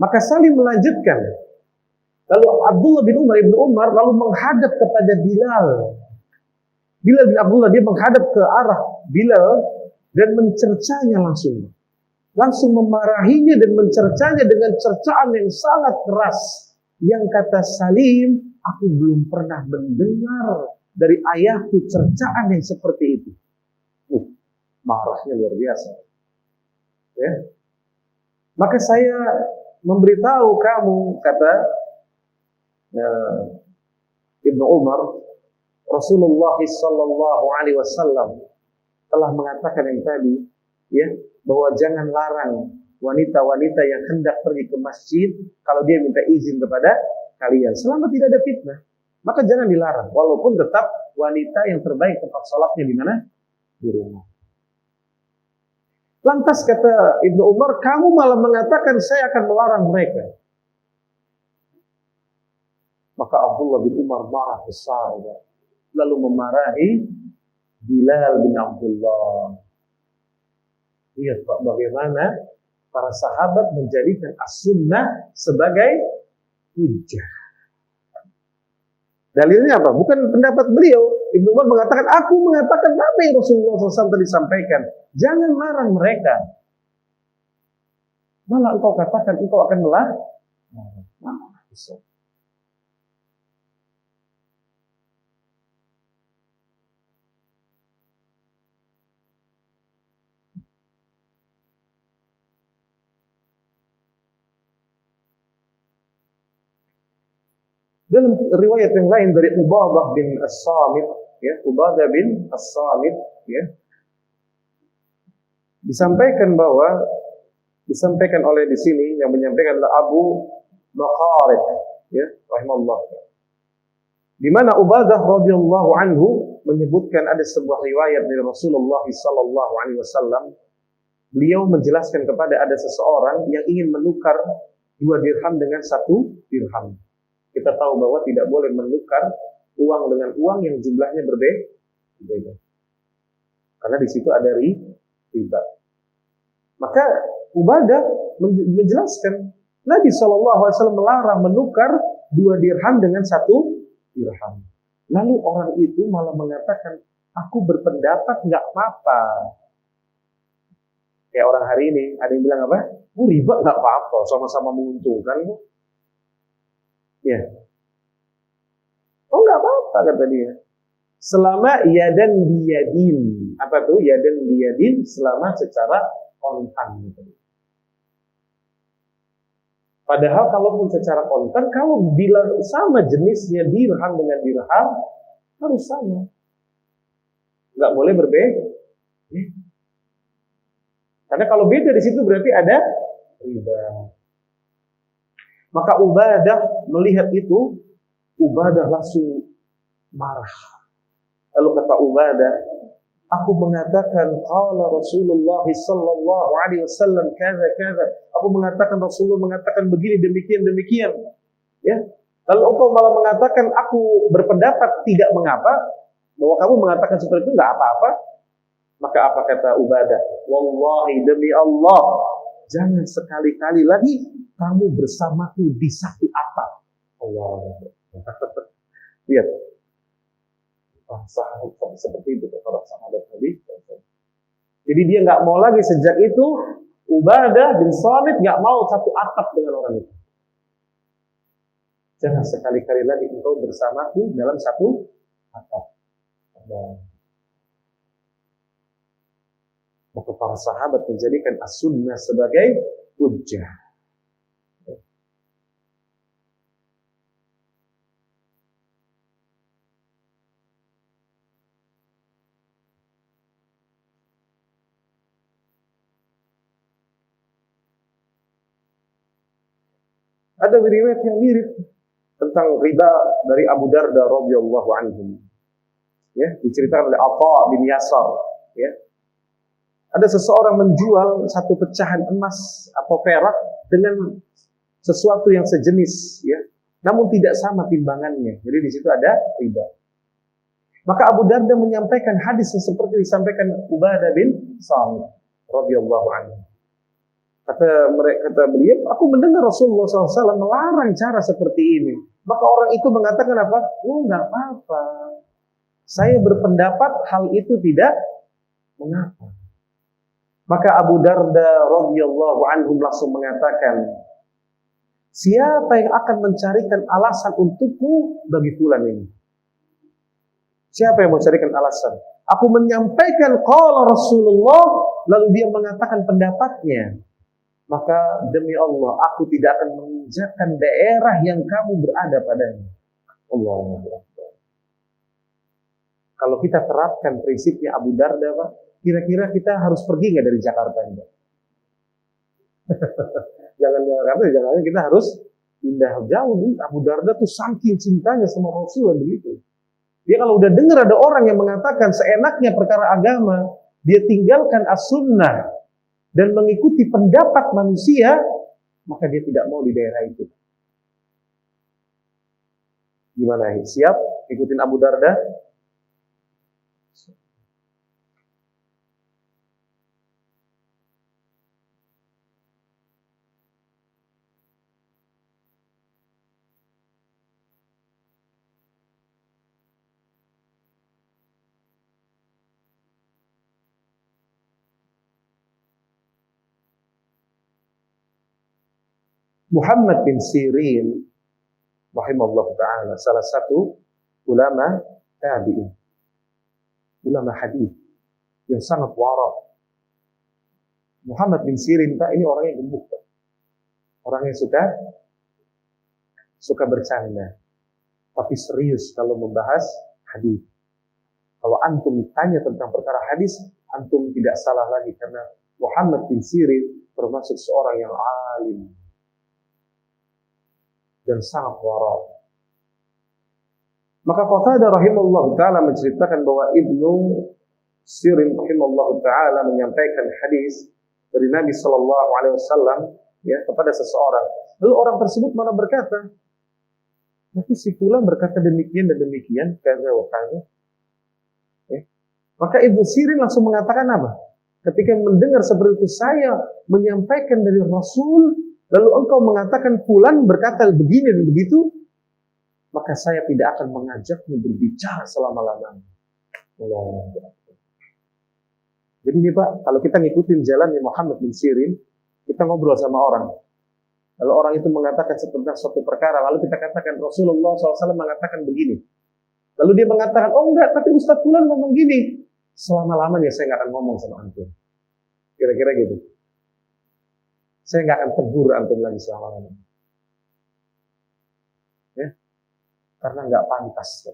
Maka Salim melanjutkan. Lalu Abdullah bin Umar, Ibnu Umar lalu menghadap kepada Bilal. Bilal bin Abdullah, dia menghadap ke arah Bilal dan mencercanya langsung. Langsung memarahinya dan mencercanya dengan cercaan yang sangat keras. Yang kata Salim, aku belum pernah mendengar dari ayahku cercaan yang seperti itu. Marahnya luar biasa. Ya. Maka saya memberitahu kamu, kata Ibnu Umar, Rasulullah sallallahu alaihi wasallam telah mengatakan yang tadi, ya, bahwa jangan larang wanita-wanita yang hendak pergi ke masjid kalau dia minta izin kepada kalian, selama tidak ada fitnah, maka jangan dilarang, walaupun tetap wanita yang terbaik tempat sholatnya di mana? Di rumah. Lantas kata Ibnu Umar, kamu malah mengatakan saya akan melarang mereka. Maka Abdullah bin Umar marah besar, ya, lalu memarahi Bilal bin Abdullah. Lihat, Pak, bagaimana para sahabat menjadikan as-sunnah sebagai hujjah. Dalilnya apa? Bukan pendapat beliau. Ibnu Umar mengatakan, aku mengatakan apa yang Rasulullah SAW tadi sampaikan. Jangan larang mereka. Malah engkau katakan engkau akan melarang. Dalam riwayat yang lain dari Ubadah bin As-Samit, ya, Ubadah bin As-Samit, ya, disampaikan oleh di sini yang menyampaikan adalah Abu Maqarid, ya, rahimahullah. Di mana Ubadah radhiyallahu anhu menyebutkan ada sebuah riwayat dari Rasulullah sallallahu alaihi wasallam. Beliau menjelaskan kepada ada seseorang yang ingin menukar 2 dirham dengan 1 dirham. Kita tahu bahwa tidak boleh menukar uang dengan uang yang jumlahnya berbeda. Karena di situ ada riba. Maka Ubadah menjelaskan, Nabi SAW melarang menukar 2 dirham dengan 1 dirham. Lalu orang itu malah mengatakan, aku berpendapat nggak apa-apa. Kayak orang hari ini, ada yang bilang apa? Riba nggak apa-apa, sama-sama menguntungkan. Ya. Oh, nggak apa-apa, kata dia. Selama yadan biyadin. Apa tuh yadan biyadin? Selama secara kontan. Gitu. Padahal kalaupun secara kontan, kalau bila sama jenisnya dirham dengan dirham, harus sama. Nggak boleh berbeda. Karena kalau beda di situ berarti ada riba. Maka Ubadah melihat itu, Ubadah langsung marah. Lalu kata Ubadah, aku mengatakan qala Rasulullah sallallahu alaihi wasallam kaza. Aku mengatakan Rasulullah mengatakan begini, demikian. Ya. Lalu engkau malah mengatakan aku berpendapat tidak mengapa, bahwa kamu mengatakan seperti itu enggak apa-apa. Maka apa kata Ubadah? Wallahi, demi Allah, jangan sekali-kali lagi kamu bersamaku di satu atap. Allah. Lihat. Sahabat seperti itu para sahabat Nabi. Jadi dia nggak mau lagi sejak itu Ubadah bin Samit nggak mau satu atap dengan orang itu. Jangan sekali-kali lagi engkau bersamaku dalam satu atap. Maka para sahabat menjadikan as-sunnah sebagai hujjah. Ada riwayat yang mirip tentang riba dari Abu Darda radhiyallahu anhu. Ya, diceritakan oleh Atha bin Yasar, ya. Ada seseorang menjual satu pecahan emas atau perak dengan sesuatu yang sejenis, ya. Namun tidak sama timbangannya. Jadi di situ ada riba. Maka Abu Darda menyampaikan hadis yang seperti disampaikan Ubadah bin Samit radhiyallahu anhu. Kata beliau, aku mendengar Rasulullah SAW melarang cara seperti ini. Maka orang itu mengatakan apa? Oh, nggak apa-apa. Saya berpendapat hal itu tidak mengapa. Maka Abu Darda radhiyallahu anhu langsung mengatakan, siapa yang akan mencarikan alasan untukku bagi fulan ini? Siapa yang mau carikan alasan? Aku menyampaikan qala Rasulullah, lalu dia mengatakan pendapatnya. Maka demi Allah, aku tidak akan menginjakkan daerah yang kamu berada padanya. Allahu Akbar. Kalau kita terapkan prinsipnya Abu Darda, Pak, kira-kira kita harus pergi nggak dari Jakarta? Jangan kita harus pindah jauh. Abu Darda tuh saking cintanya sama Rasulullah begitu. Dia kalau udah dengar ada orang yang mengatakan seenaknya perkara agama, dia tinggalkan as-sunnah dan mengikuti pendapat manusia, maka dia tidak mau di daerah itu. Gimana? Siap ikutin Abu Darda? Muhammad bin Sirin rahimahullah ta'ala, salah satu ulama tabi'in, ulama hadis yang sangat wara. Muhammad bin Sirin, Pak, ini orang yang gemuk, Pak. Orang yang suka bercanda, tapi serius kalau membahas hadis. Kalau antum tanya tentang perkara hadis, antum tidak salah lagi, karena Muhammad bin Sirin termasuk seorang yang alim dan sangat wara. Maka Qatadah rahimahullah ta'ala menceritakan bahwa Ibnu Sirin rahimahullah ta'ala menyampaikan hadis dari Nabi SAW, ya, kepada seseorang. Lalu orang tersebut malah berkata, tapi si fulan berkata demikian dan demikian, kaza wa kaza. Ya. Maka Ibnu Sirin langsung mengatakan apa? Ketika mendengar seperti itu, saya menyampaikan dari Rasul, lalu engkau mengatakan fulan berkata begini dan begitu, maka saya tidak akan mengajakmu berbicara selama-lamanya. Jadi nih Pak, kalau kita ngikutin jalannya Muhammad bin Sirin, kita ngobrol sama orang. Lalu orang itu mengatakan tentang suatu perkara, lalu kita katakan Rasulullah SAW mengatakan begini. Lalu dia mengatakan, oh enggak, tapi Ustaz fulan ngomong gini. Selama-lamanya saya nggak akan ngomong sama antum. Kira-kira gitu. Saya nggak akan tegur antum lagi selama-lamanya. Ya? Karena nggak pantas.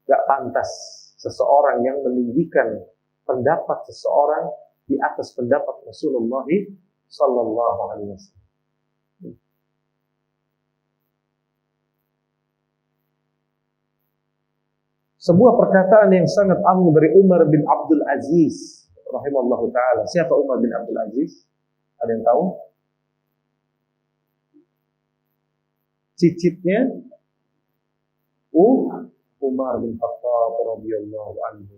Nggak pantas seseorang yang meninggikan pendapat seseorang di atas pendapat Rasulullah Sallallahu Alaihi Wasallam. Sebuah perkataan yang sangat agung dari Umar bin Abdul Aziz rahimahullahu ta'ala. Siapa Umar bin Abdul Aziz? Ada yang tahu? Cicitnya Umar bin Khattab radhiyallahu anhu.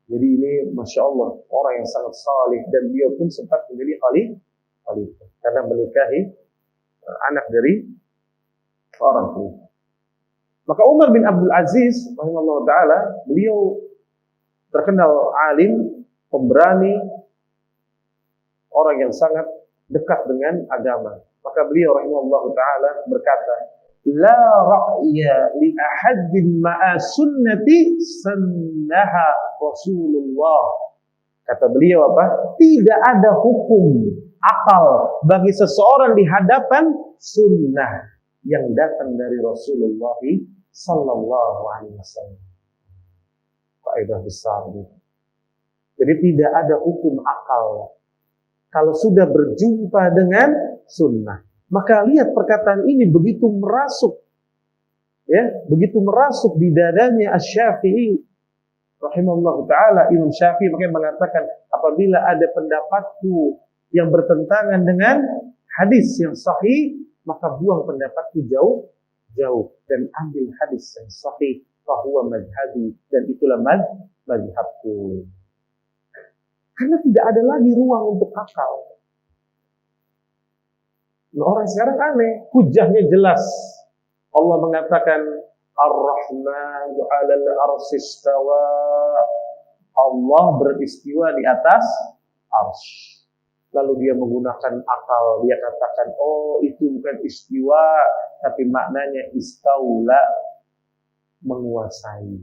Jadi ini Masya Allah, orang yang sangat salih, dan dia pun sempat menjadi khalifah karena menikahi anak dari orang tua. Maka Umar bin Abdul Aziz rahimahullah ta'ala, beliau terkenal alim, pemberani, orang yang sangat dekat dengan agama. Maka beliau rahimahullah ta'ala berkata, la ra'ya li ahadin ma'a sunnati sannaha Rasulullah. Kata beliau apa? Tidak ada hukum akal bagi seseorang di hadapan sunnah yang datang dari Rasulullah sallallahu alaihi wasallam. Faedah besar ini. Jadi tidak ada hukum akal kalau sudah berjumpa dengan sunnah. Maka lihat perkataan ini begitu merasuk, ya, begitu merasuk di dadanya Asy-Syafi'i rahimahullah taala. Imam Syafi'i makanya mengatakan, apabila ada pendapatku yang bertentangan dengan hadis yang sahih, maka buang pendapatku jauh dan ambil hadis yang sahih. Fahuwa madhhabi, dan itulah madhabku. Karena tidak ada lagi ruang untuk akal. Nah, orang sekarang aneh, hujahnya jelas. Allah mengatakan Ar-Rahmanu 'alal 'arsy istawa. Allah beristiwa di atas arsy. Lalu dia menggunakan akal, dia katakan, oh itu bukan istiwa, tapi maknanya istaula, menguasai.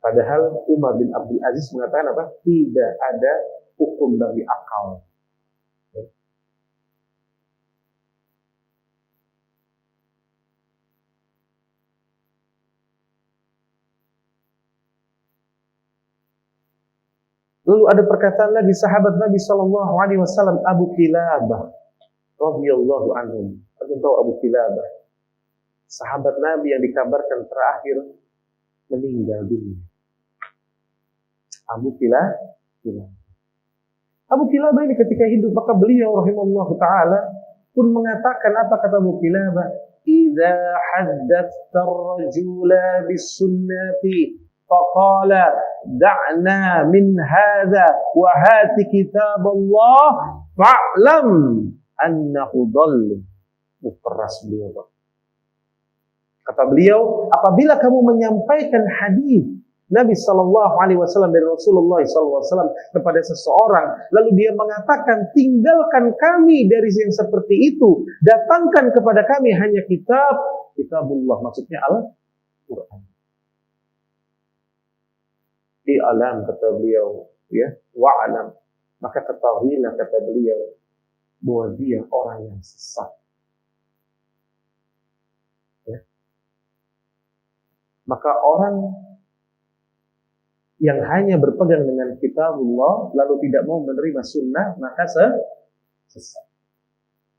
Padahal Umar bin Abdul Aziz mengatakan apa? Tidak ada hukum bagi akal. Lalu ada perkataan lagi sahabat Nabi Shallallahu Alaihi Wasallam, Abu Kilabah radhiyallahu anhu. Anda tahu Abu Kilabah, sahabat Nabi yang dikabarkan terakhir meninggal dunia. Abu Kilabah. Abu Kilabah ini ketika hidup, maka beliau rahimahullahu taala pun mengatakan, apa kata Abu Kilabah? Idza haddatsa ar-rajula bis-sunnati faqala da'na min hadza wa hati kitab Allah fa'lam annahu dhall. Keras beliau. Kata beliau, apabila kamu menyampaikan hadis Nabi sallallahu alaihi wasallam dari Rasulullah sallallahu alaihi wasallam kepada seseorang, lalu dia mengatakan, tinggalkan kami dari yang seperti itu, datangkan kepada kami hanya kitabullah, maksudnya Al-Qur'an. I'lam, kata beliau, ya, wa'lam, maka ketahuilah, kata beliau, bahwa dia orang yang sesat. Ya. Maka orang yang hanya berpegang dengan kitabullah lalu tidak mau menerima sunnah, maka sesat.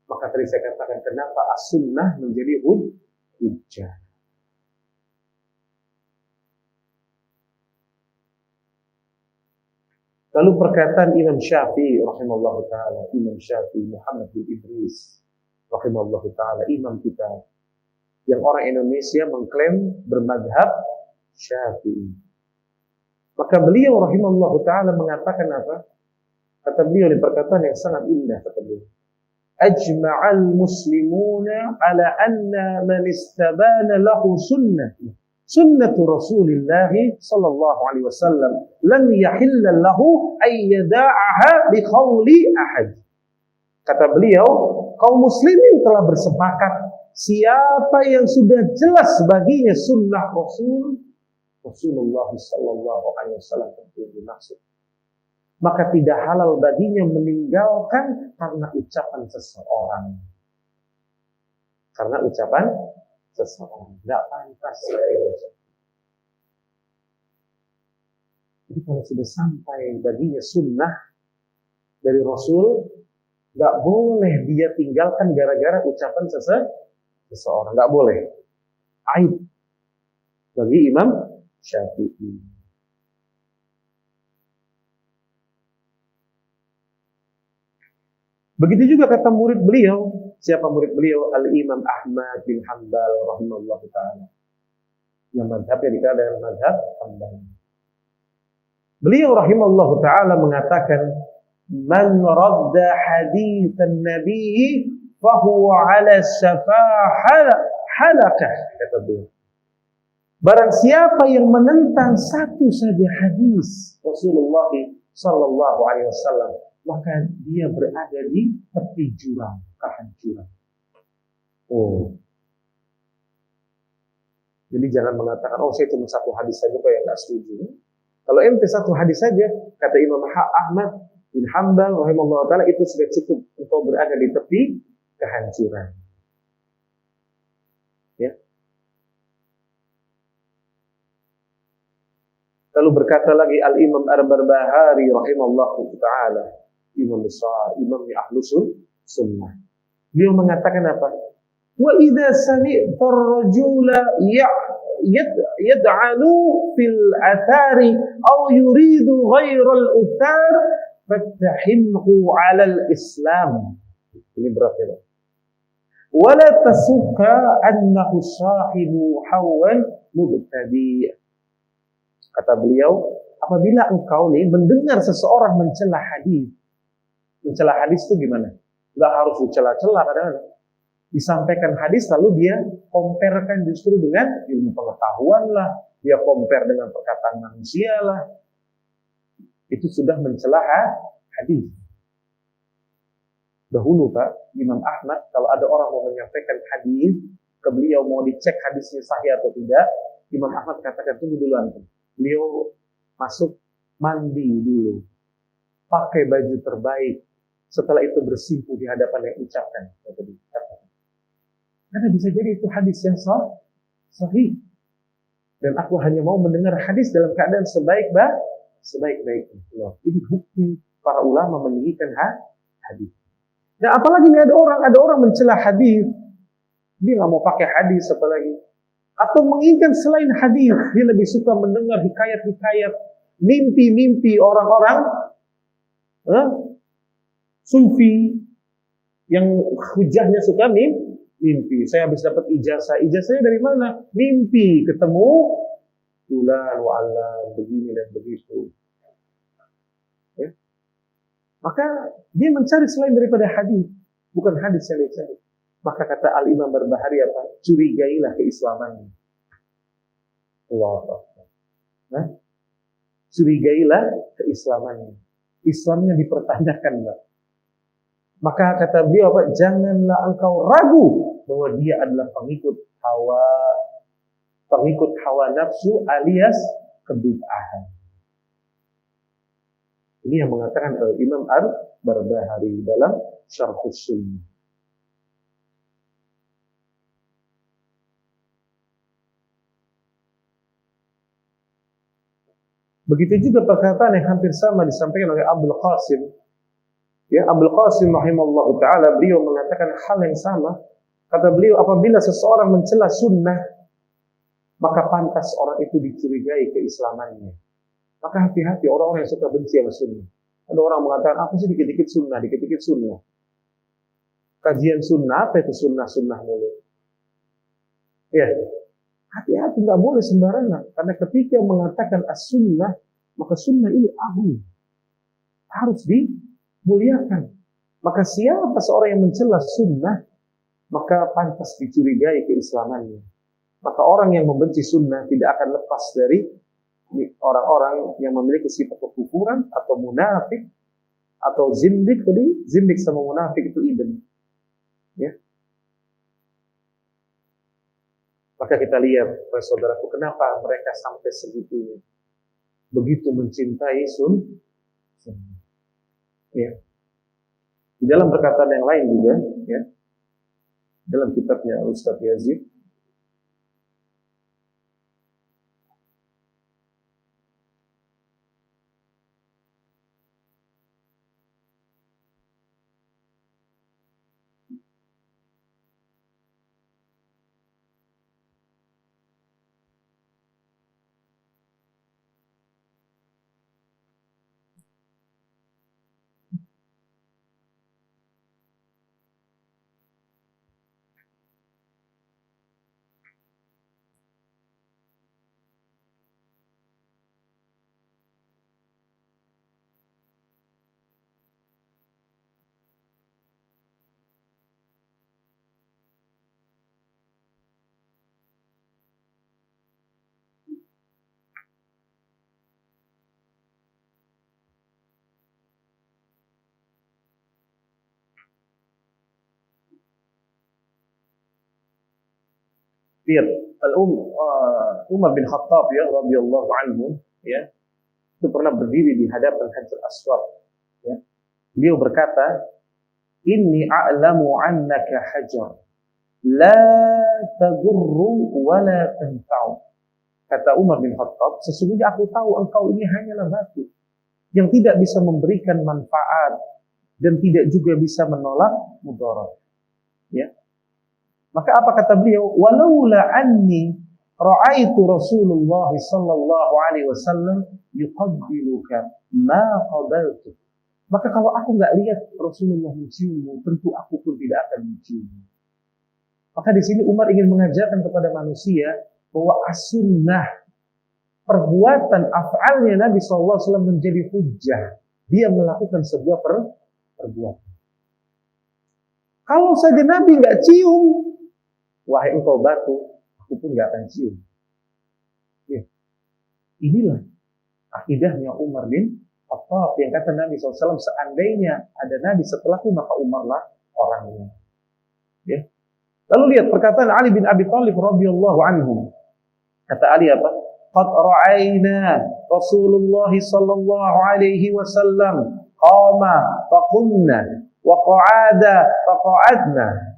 Maka tadi saya katakan, kenapa as-sunnah menjadi hujjah. Lalu perkataan Imam Syafi'i rahimahullahu ta'ala, Imam Syafi'i Muhammad bin Idris rahimahullahu ta'ala, imam kita, yang orang Indonesia mengklaim bermadhab Syafi'i. Maka beliau rahimahullahu ta'ala mengatakan apa? Kata beliau, ini perkataan yang sangat indah, kata beliau. Ajma'al muslimuna ala anna man istabana lahu sunnah. Sunnatu Rasulillah sallallahu alaihi wasallam lam yahilla lahu ay yada'aha bi qawli ahad. Kata beliau, kaum muslimin telah bersepakat, siapa yang sudah jelas baginya sunnah Rasulullah sallallahu alaihi wasallam tentu dimaksud, maka tidak halal baginya meninggalkan karena ucapan seseorang. Karena ucapan seseorang tidak pantas. Jadi kalau sudah sampai baginya sunnah dari Rasul, nggak boleh dia tinggalkan gara-gara ucapan seseorang. Nggak boleh. Aib bagi Imam Syafi'i. Begitu juga kata murid beliau. Siapa murid beliau? Al-Imam Ahmad bin Hanbal rahimahullah ta'ala. yang madhabnya dikenal dengan madhab Hambali. Beliau rahimahullah ta'ala mengatakan, man radda hadithan nabi fahuwa ala syafah halakah, kata beliau. Barang siapa yang menentang satu saja hadis Rasulullah sallallahu alaihi wasallam, maka dia berada di tepi jurang kehancuran. Oh. Jadi jangan mengatakan, oh saya cuma satu hadis saja kok yang nggak setuju. Kalau ente satu hadis saja, kata Imam Ahmad bin Hanbal rahimahullah ta'ala, itu sudah cukup engkau berada di tepi kehancuran. Ya. Lalu berkata lagi Al-Imam Ar-Barbahari rahimahullah ta'ala, imam besar, imamnya Ahlus Sunnah. Beliau mengatakan apa? Wa idza sami'ta ar-rajula yad'alu fil athari aw yuridu ghayra al-uthar fattahimhu 'ala al-islam. Ini berat ya. Wa la tasukka annahu sahibu hawan mubtadi'. Kata beliau, apabila engkau nih mendengar seseorang mencela hadis itu gimana? Enggak harus dicela-cela kadang-kadang. Disampaikan hadis lalu dia comparekan justru dengan ilmu pengetahuan lah, dia compare dengan perkataan manusia lah. Itu sudah mencela hadis. Dahulu Pak, Imam Ahmad kalau ada orang mau menyampaikan hadis ke beliau, mau dicek hadisnya sahih atau tidak, Imam Ahmad katakan tunggu dulu antum. Beliau masuk mandi dulu, pakai baju terbaik, setelah itu bersimpuh di hadapan yang ucapkan. Karena bisa jadi itu hadis yang sahih. Dan aku hanya mau mendengar hadis dalam keadaan sebaik-baiknya. Ini hukum para ulama meninggikan hadis. Nah, apalagi ini ada orang mencela hadis. Dia nggak mau pakai hadis apalagi. Atau menginginkan selain hadis, dia lebih suka mendengar hikayat-hikayat, mimpi-mimpi orang-orang sufi yang hujahnya suka mimpi. Saya habis dapat ijazah. Ijazahnya dari mana? Mimpi ketemu fulan wa Allah begini dan begitu. Ya. Maka dia mencari selain daripada hadis, bukan hadis yang dia cari. Maka kata Al-Imam Barbahari apa? Curigailah keislamannya. Allah. Nah, curigailah keislamannya. Islamnya dipertanyakan, Mbak. Maka kata beliau apa? Janganlah engkau ragu bahwa dia adalah pengikut hawa nafsu alias kebid'ahan. Ini yang mengatakan Imam Al-Barbahari dalam Syarhus Sunnah. Begitu juga perkataan yang hampir sama disampaikan oleh Abdul Qasim. Ya, Abdul Qasim rahimahullah ta'ala, beliau mengatakan hal yang sama. Kata beliau, apabila seseorang mencela sunnah, maka pantas orang itu dicurigai keislamannya. Maka hati-hati orang-orang yang suka benci sama sunnah. Ada orang mengatakan, apa sih dikit-dikit sunnah. Kajian sunnah, apa itu sunnah mulu? Ya, hati-hati, nggak boleh sembarangan. Karena ketika mengatakan as-sunnah, maka sunnah ini agung. Harus dimuliakan. Maka siapa seorang yang mencela sunnah, maka pantas dicurigai keislamannya. Maka orang yang membenci sunnah tidak akan lepas dari orang-orang yang memiliki sifat kekufuran atau munafik atau zindik. Tadi zindik sama munafik itu idem. Ya. Maka kita lihat, saudaraku, kenapa mereka sampai segitunya, begitu mencintai sunnah. Ya. Di dalam perkataan yang lain juga, ya, dalam kitabnya Ustaz Yazid, Lihat, Umar bin Khattab ya radhiyallahu anhu ya, itu pernah berdiri di hadapan Hajar Aswad ya. Beliau berkata, "Inni a'lamu annaka hajar, la tadurru wa la tanfa'u." Kata Umar bin Khattab, sesungguhnya aku tahu engkau ini hanyalah batu yang tidak bisa memberikan manfaat dan tidak juga bisa menolak mudarat. Ya. Maka apa kata beliau? Walaula anni ra'aitu Rasulullah sallallahu alaihi wasallam yuqabbiluka ma qabaltu. Maka kalau aku nggak lihat Rasulullah menciummu, tentu aku pun tidak akan menciummu. Maka di sini Umar ingin mengajarkan kepada manusia bahwa as-sunnah, perbuatan af'alnya Nabi SAW menjadi hujjah. Dia melakukan sebuah perbuatan. Kalau saja Nabi nggak cium, wahai engkau batu, aku pun nggak akan cium. Ya. Inilah akidahnya Umar bin Khattab yang kata Nabi SAW, seandainya ada Nabi setelahku maka Umarlah orangnya. Ya. Lalu lihat perkataan Ali bin Abi Thalib radhiyallahu anhu. Kata Ali apa? Qad ra'ayna Rasulullah sallallahu alaihi wasallam qama faqumna wa qa'ada faqa'adna.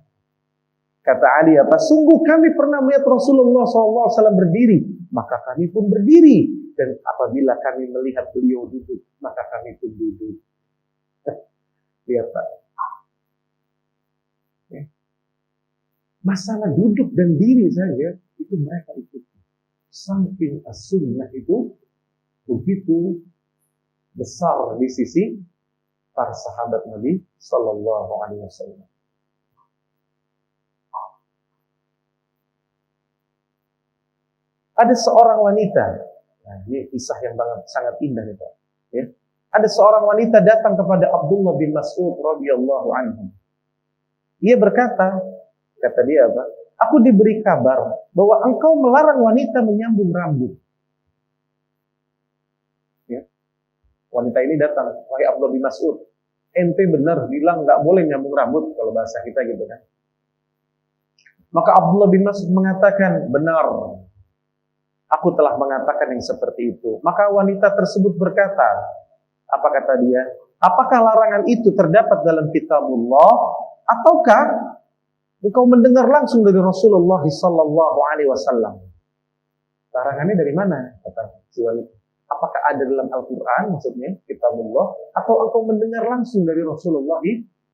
Kata Ali apa? Sungguh kami pernah melihat Rasulullah SAW berdiri, maka kami pun berdiri. Dan apabila kami melihat beliau duduk, maka kami pun duduk. Lihat Pak. Masalah duduk dan diri saja, itu mereka ikuti. Saking as-sunnah itu begitu besar di sisi para sahabat Nabi Sallallahu Alaihi Wasallam. Ada seorang wanita, nah ini kisah yang sangat indah nih Pak. Ya. Ada seorang wanita datang kepada Abdullah bin Mas'ud radhiyallahu anhu. Ia berkata, kata dia apa? Aku diberi kabar bahwa engkau melarang wanita menyambung rambut. Ya. Wanita ini datang, wahai Abdullah bin Mas'ud, ente benar bilang nggak boleh nyambung rambut kalau bahasa kita gitu kan? Maka Abdullah bin Mas'ud mengatakan, benar. Aku telah mengatakan yang seperti itu. Maka wanita tersebut berkata, apa kata dia? Apakah larangan itu terdapat dalam kitabullah ataukah engkau mendengar langsung dari Rasulullah sallallahu alaihi wasallam? Larangannya dari mana? Kata si wanita. Apakah ada dalam Al-Qur'an maksudnya kitabullah atau engkau mendengar langsung dari Rasulullah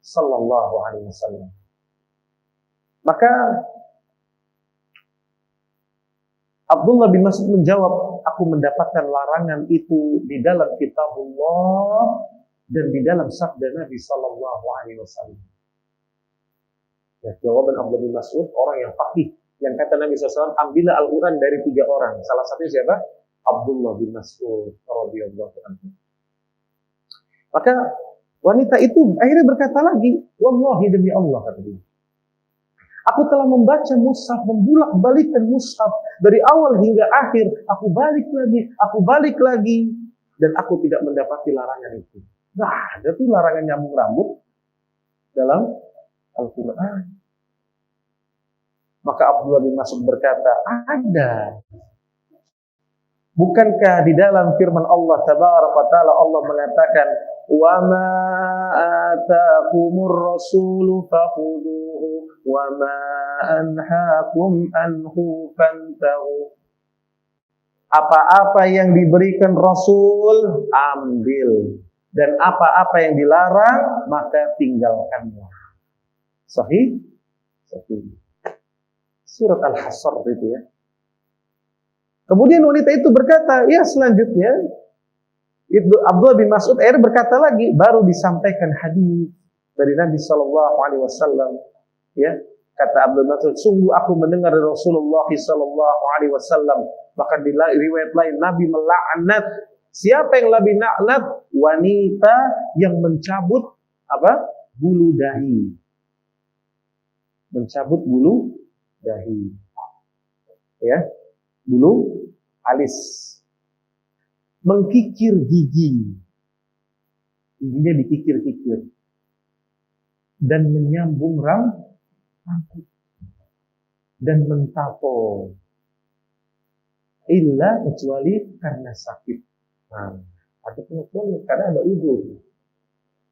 sallallahu alaihi wasallam? Maka Abdullah bin Mas'ud menjawab, aku mendapatkan larangan itu di dalam kitabullah dan di dalam sabda Nabi sallallahu alaihi wasallam. Ya, jawaban Abdullah bin Mas'ud, orang yang faqih, yang kata Nabi SAW, ambillah Al-Quran dari 3 orang. Salah satunya siapa? Abdullah bin Mas'ud radhiyallahu anhu. Maka wanita itu akhirnya berkata lagi, wallahi demi Allah, kata dia, aku telah membaca mushaf, membulak-balikkan mushaf dari awal hingga akhir. Aku balik lagi, dan aku tidak mendapati larangan itu. Nah, ada tuh larangan nyambung rambut dalam Al-Quran. Maka Abdullah bin Mas'ud berkata, ada. Bukankah di dalam firman Allah Tabaraka wa Ta'ala Allah mengatakan, wa ma ataakumur rasulu fakhuduhu wa ma anhaakum anhu fantahu. Apa-apa yang diberikan Rasul, ambil. Dan apa-apa yang dilarang, maka tinggalkanlah. Sahih? Sahih. Surat Al-Hasr itu ya. Kemudian wanita itu berkata, ya selanjutnya, itu Abdullah bin Mas'ud akhirnya berkata lagi, baru disampaikan hadis dari Nabi Sallallahu Alaihi Wasallam. Ya, kata Abdullah bin Mas'ud, sungguh aku mendengar dari Rasulullah Sallallahu Alaihi Wasallam. Maka di riwayat lain Nabi melaknat. Siapa yang lebih laknat? Wanita yang mencabut apa? Bulu dahi. Mencabut bulu dahi. Ya, bulu alis. Mengkikir gigi. Giginya dan mentato illa kecuali karena sakit. Nah, ada pengecualian karena ada uzur.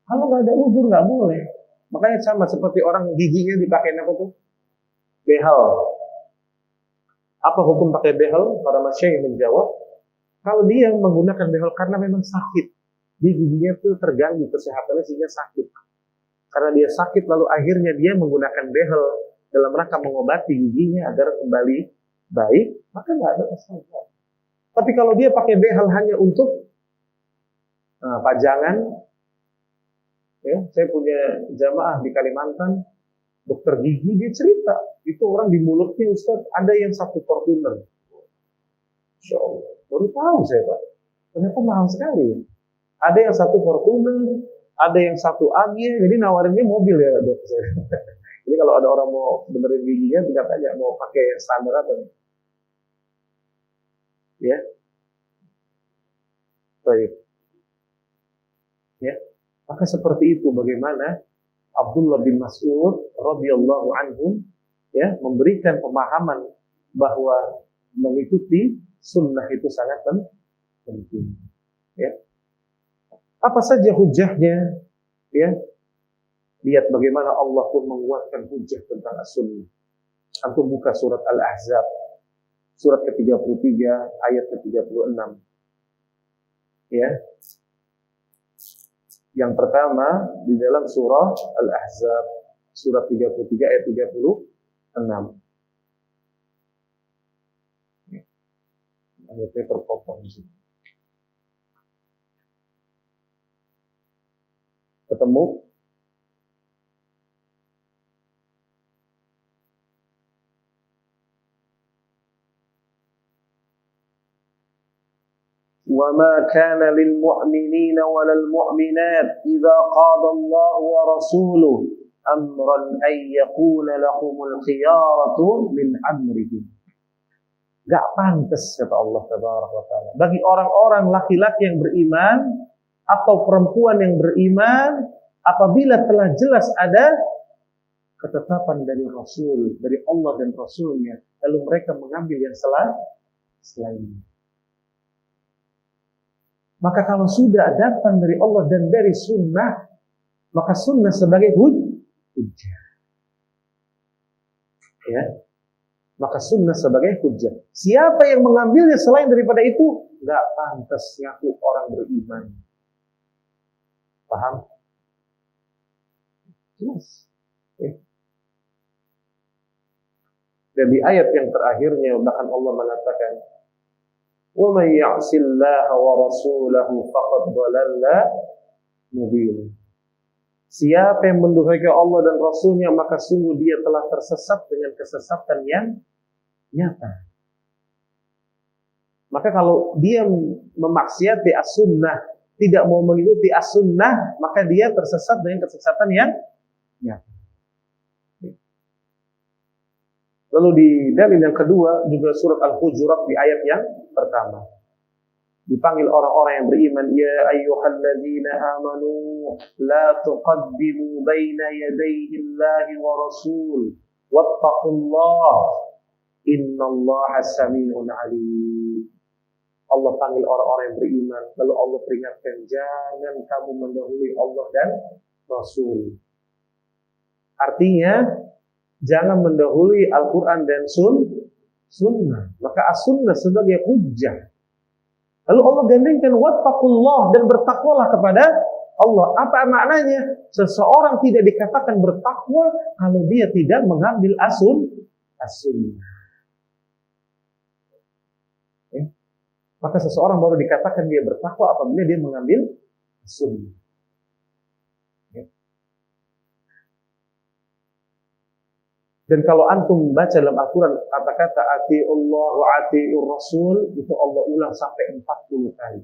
Kalau nggak ada uzur nggak boleh. Makanya sama seperti orang giginya dipakai apa tuh? Behel. Apa hukum pakai behel? Para masyayikh menjawab, kalau dia menggunakan behel karena memang sakit, di giginya tuh terganggu kesehatannya sehingga sakit. Karena dia sakit lalu akhirnya dia menggunakan behel dalam rangka mengobati giginya agar kembali baik, maka nggak ada masalah. Tapi kalau dia pakai behel hanya untuk pajangan, ya, saya punya jamaah di Kalimantan, dokter gigi, dia cerita, itu orang di mulutnya Ustaz ada yang 1 Fortuner. Insya Allah, baru tahu saya Pak, ternyata mahal sekali. Ada yang 1 Fortuner, ada yang 1 Agya, jadi nawarinnya mobil ya dok saya. Jadi kalau ada orang mau benerin giginya, tinggal tanya mau pakai standar atau ya, baik. Ya, maka seperti itu bagaimana Abdullah bin Mas'ud radhiyallahu anhu ya memberikan pemahaman bahwa mengikuti sunnah itu sangat penting. Ya. Apa saja hujahnya? Ya. Lihat bagaimana Allah pun menguatkan hujah tentang as-sunnah. Antum buka surat Al-Ahzab, surat ke-33 ayat ke-36. Ya. Yang pertama di dalam surah Al-Ahzab, surat 33 ayat 36. Ayatnya terpotong di sini. Ketemu? وَمَا كَانَ لِلْمُؤْمِنِينَ وَلَا الْمُؤْمِنَاتِ إِذَا قَضَى اللَّهُ وَرَسُولُهُ أَمْرًا أَنْ يَكُونَ لَهُمُ الْخِيَارَةُ مِنْ أَمْرِهِمْ. Gak pantas kata Allah Tabaraka wa Ta'ala bagi orang-orang laki-laki yang beriman atau perempuan yang beriman apabila telah jelas ada ketetapan dari Rasul, dari Allah dan Rasulnya, lalu mereka mengambil yang selainnya. Maka kalau sudah datang dari Allah dan dari sunnah, maka sunnah sebagai hujjah. Ya, maka sunnah sebagai hujjah. Siapa yang mengambilnya selain daripada itu, nggak pantas ngaku orang beriman. Paham? Jelas. Ya. Dan di ayat yang terakhirnya bahkan Allah mengatakan, وَمَنْ يَعْصِ اللَّهَ وَرَسُولَهُ فَقَدْ ضَلَلَ مُبِينًا. Siapa yang mendurhakai Allah dan Rasulnya, maka sungguh dia telah tersesat dengan kesesatan yang nyata. Maka kalau dia memaksiati as-sunnah, tidak mau mengikuti as-sunnah, maka dia tersesat dengan kesesatan yang nyata. Lalu di dalil yang kedua juga surat Al-Hujurat di ayat yang pertama. Dipanggil orang-orang yang beriman, ya ayyuhalladzina amanu la tuqaddimu baina yadayhi Allahi wa rasul wattaqullah innallaha sami'un alim. Allah panggil orang-orang yang beriman, lalu Allah peringatkan, jangan kamu mendahului Allah dan Rasul. Artinya jangan mendahului Al-Quran dan sunnah. Maka as-sunnah sebagai hujjah. Lalu Allah gandengkan wattaqullah, dan bertakwalah kepada Allah. Apa maknanya? Seseorang tidak dikatakan bertakwa kalau dia tidak mengambil as-sunnah. Ya. Maka seseorang baru dikatakan dia bertakwa apabila dia mengambil as-sunnah. Dan kalau antum baca dalam Al-Quran kata-kata ati'ullah wa ati'ur rasul, itu Allah ulang sampai 40 kali.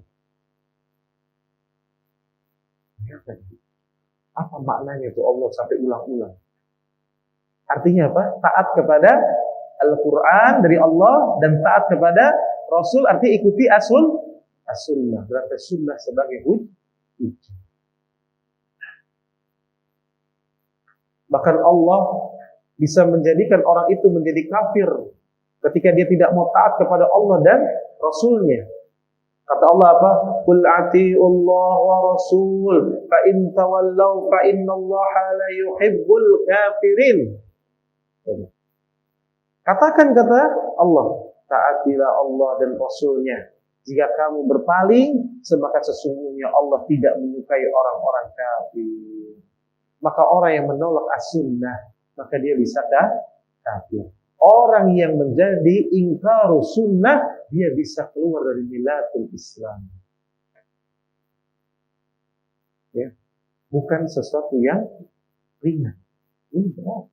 Apa maknanya itu Allah sampai ulang-ulang? Artinya apa? Taat kepada Al-Quran dari Allah dan taat kepada Rasul, artinya ikuti as-sunnah. Berarti sunnah sebagai hujjah. Bahkan Allah bisa menjadikan orang itu menjadi kafir ketika dia tidak mau taat kepada Allah dan Rasulnya. Kata Allah apa? Qul atiiullah wa rasul fa in tawallaw fa innallaha la yuhibbul kafirin. Katakan kata Allah, taatilah Allah dan Rasulnya. Jika kamu berpaling, maka sesungguhnya Allah tidak menyukai orang-orang kafir. Maka orang yang menolak as-sunnah, maka dia bisa kafir. Orang yang menjadi ingkaru sunnah, dia bisa keluar dari millatul Islam. Ya, bukan sesuatu yang ringan. Ini berat.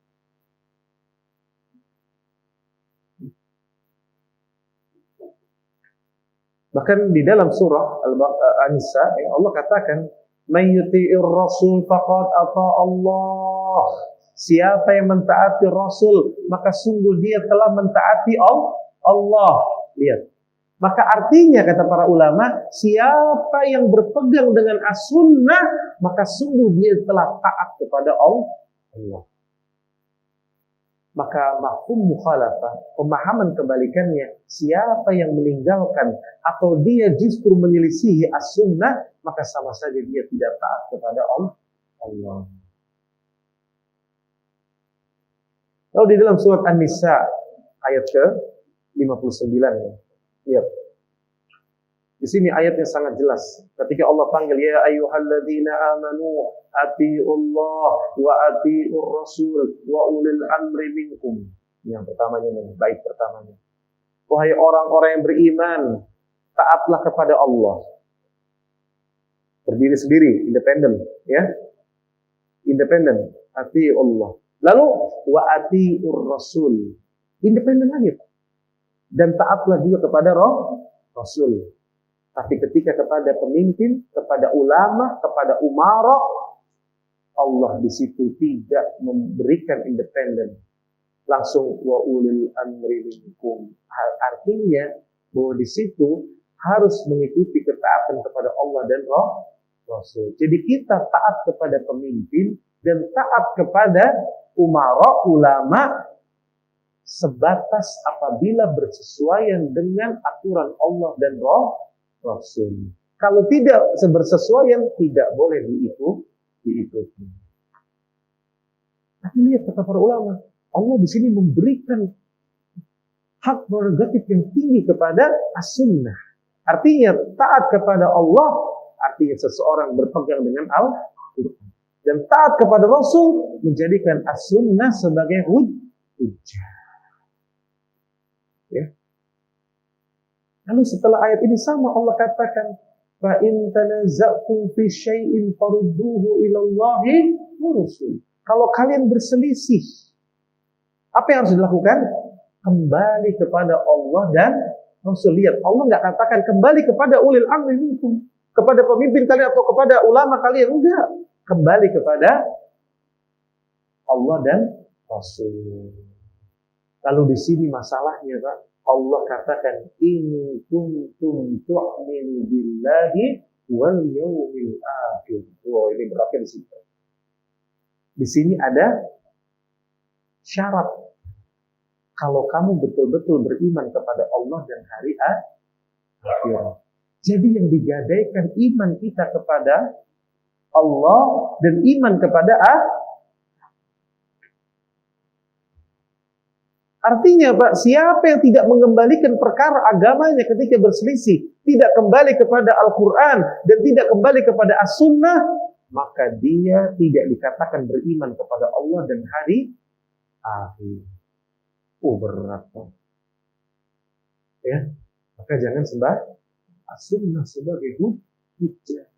Bahkan di dalam surah An-Nisa, Allah katakan, "May yuti'ir rasul faqad ata Allah." Siapa yang mentaati Rasul, maka sungguh dia telah mentaati Allah. Lihat. Maka artinya kata para ulama, siapa yang berpegang dengan as-sunnah, maka sungguh dia telah taat kepada Allah. Maka mafhum mukhalafah, pemahaman kebalikannya, siapa yang meninggalkan atau dia justru menyelisihi as-sunnah, maka sama saja dia tidak taat kepada Allah. Lalu di dalam surat An-Nisa ayat ke-59 ya. Lihat. Di sini ayatnya sangat jelas. Ketika Allah panggil, ya ayyuhalladzina amanu atiiullah wa atiiur rasul wa ulil amri minkum. Yang pertamanya nih, baik pertamanya. Wahai orang-orang yang beriman, taatlah kepada Allah. Berdiri sendiri, independen, ya. Independen, atiiullah. Lalu wa atiiur rasul. Independen lagi. Dan taatlah juga kepada Rasul. Tapi ketika kepada pemimpin, kepada ulama, kepada umara, Allah di situ tidak memberikan independen. Langsung wa ulil amri minkum. Artinya bahwa di situ harus mengikuti ketaatan kepada Allah dan Rasul. Jadi kita taat kepada pemimpin dan taat kepada umara, ulama, sebatas apabila bersesuaian dengan aturan Allah dan Rasul. Kalau tidak bersesuaian, tidak boleh diikuti. Tapi lihat kata para ulama, Allah di sini memberikan hak prerogatif yang tinggi kepada as-sunnah. Artinya taat kepada Allah, artinya seseorang berpegang dengan Al-Quran. Dan taat kepada Rasul menjadikan as-sunnah sebagai hujjah. Ya. Lalu setelah ayat ini sama Allah katakan, fa in tanaza'tum fi syai'in farudduhu ila Allahi wa Rasul. Kalau kalian berselisih, apa yang harus dilakukan? Kembali kepada Allah dan Rasul. Lihat, Allah nggak katakan kembali kepada ulil amri minkum, kepada pemimpin kalian atau kepada ulama kalian, enggak. Kembali kepada Allah dan Rasul. Lalu di sini masalahnya, Pak, Allah katakan in kuntum tu'minu billahi wal yawmil akhir. Wow, ini berarti di sini. Di sini ada syarat. Kalau kamu betul-betul beriman kepada Allah dan hari akhir. Jadi yang digadaikan iman kita kepada Allah dan iman kepada Artinya Pak, siapa yang tidak mengembalikan perkara agamanya ketika berselisih, tidak kembali kepada Al-Quran dan tidak kembali kepada As-Sunnah, maka dia tidak dikatakan beriman kepada Allah dan hari akhir. Berat Pak. Ya, maka jangan sembah As-Sunnah sebagai hujjah.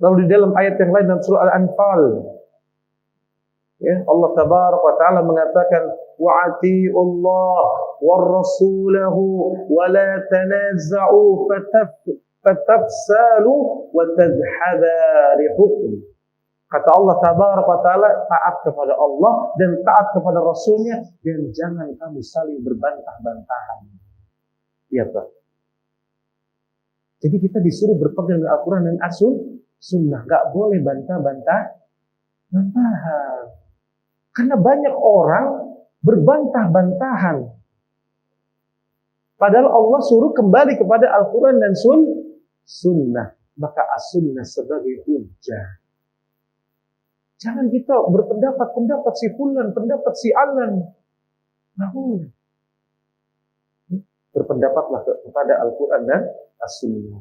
Lalu di dalam ayat yang lain dalam surah Al-Anfal, ya, Allah Tabaraka wa Ta'ala mengatakan wa atiiullah war rasulahu wa la tanaza'u fatafsalu wa tadhhaba rihukum. Kata Allah Tabaraka wa Ta'ala, taat kepada Allah dan taat kepada Rasulnya dan jangan kamu saling berbantah-bantahan. Iya Pak. Jadi kita disuruh berpegang dengan Al-Quran dan As-Sunnah. Gak boleh bantah-bantahan. Karena banyak orang berbantah-bantahan. Padahal Allah suruh kembali kepada Al-Quran dan Sunnah. Maka As-Sunnah sebagai hujjah. Jangan kita berpendapat si fulan, pendapat si alan. Nah, berpendapatlah kepada Al-Quran dan As-Sunnah.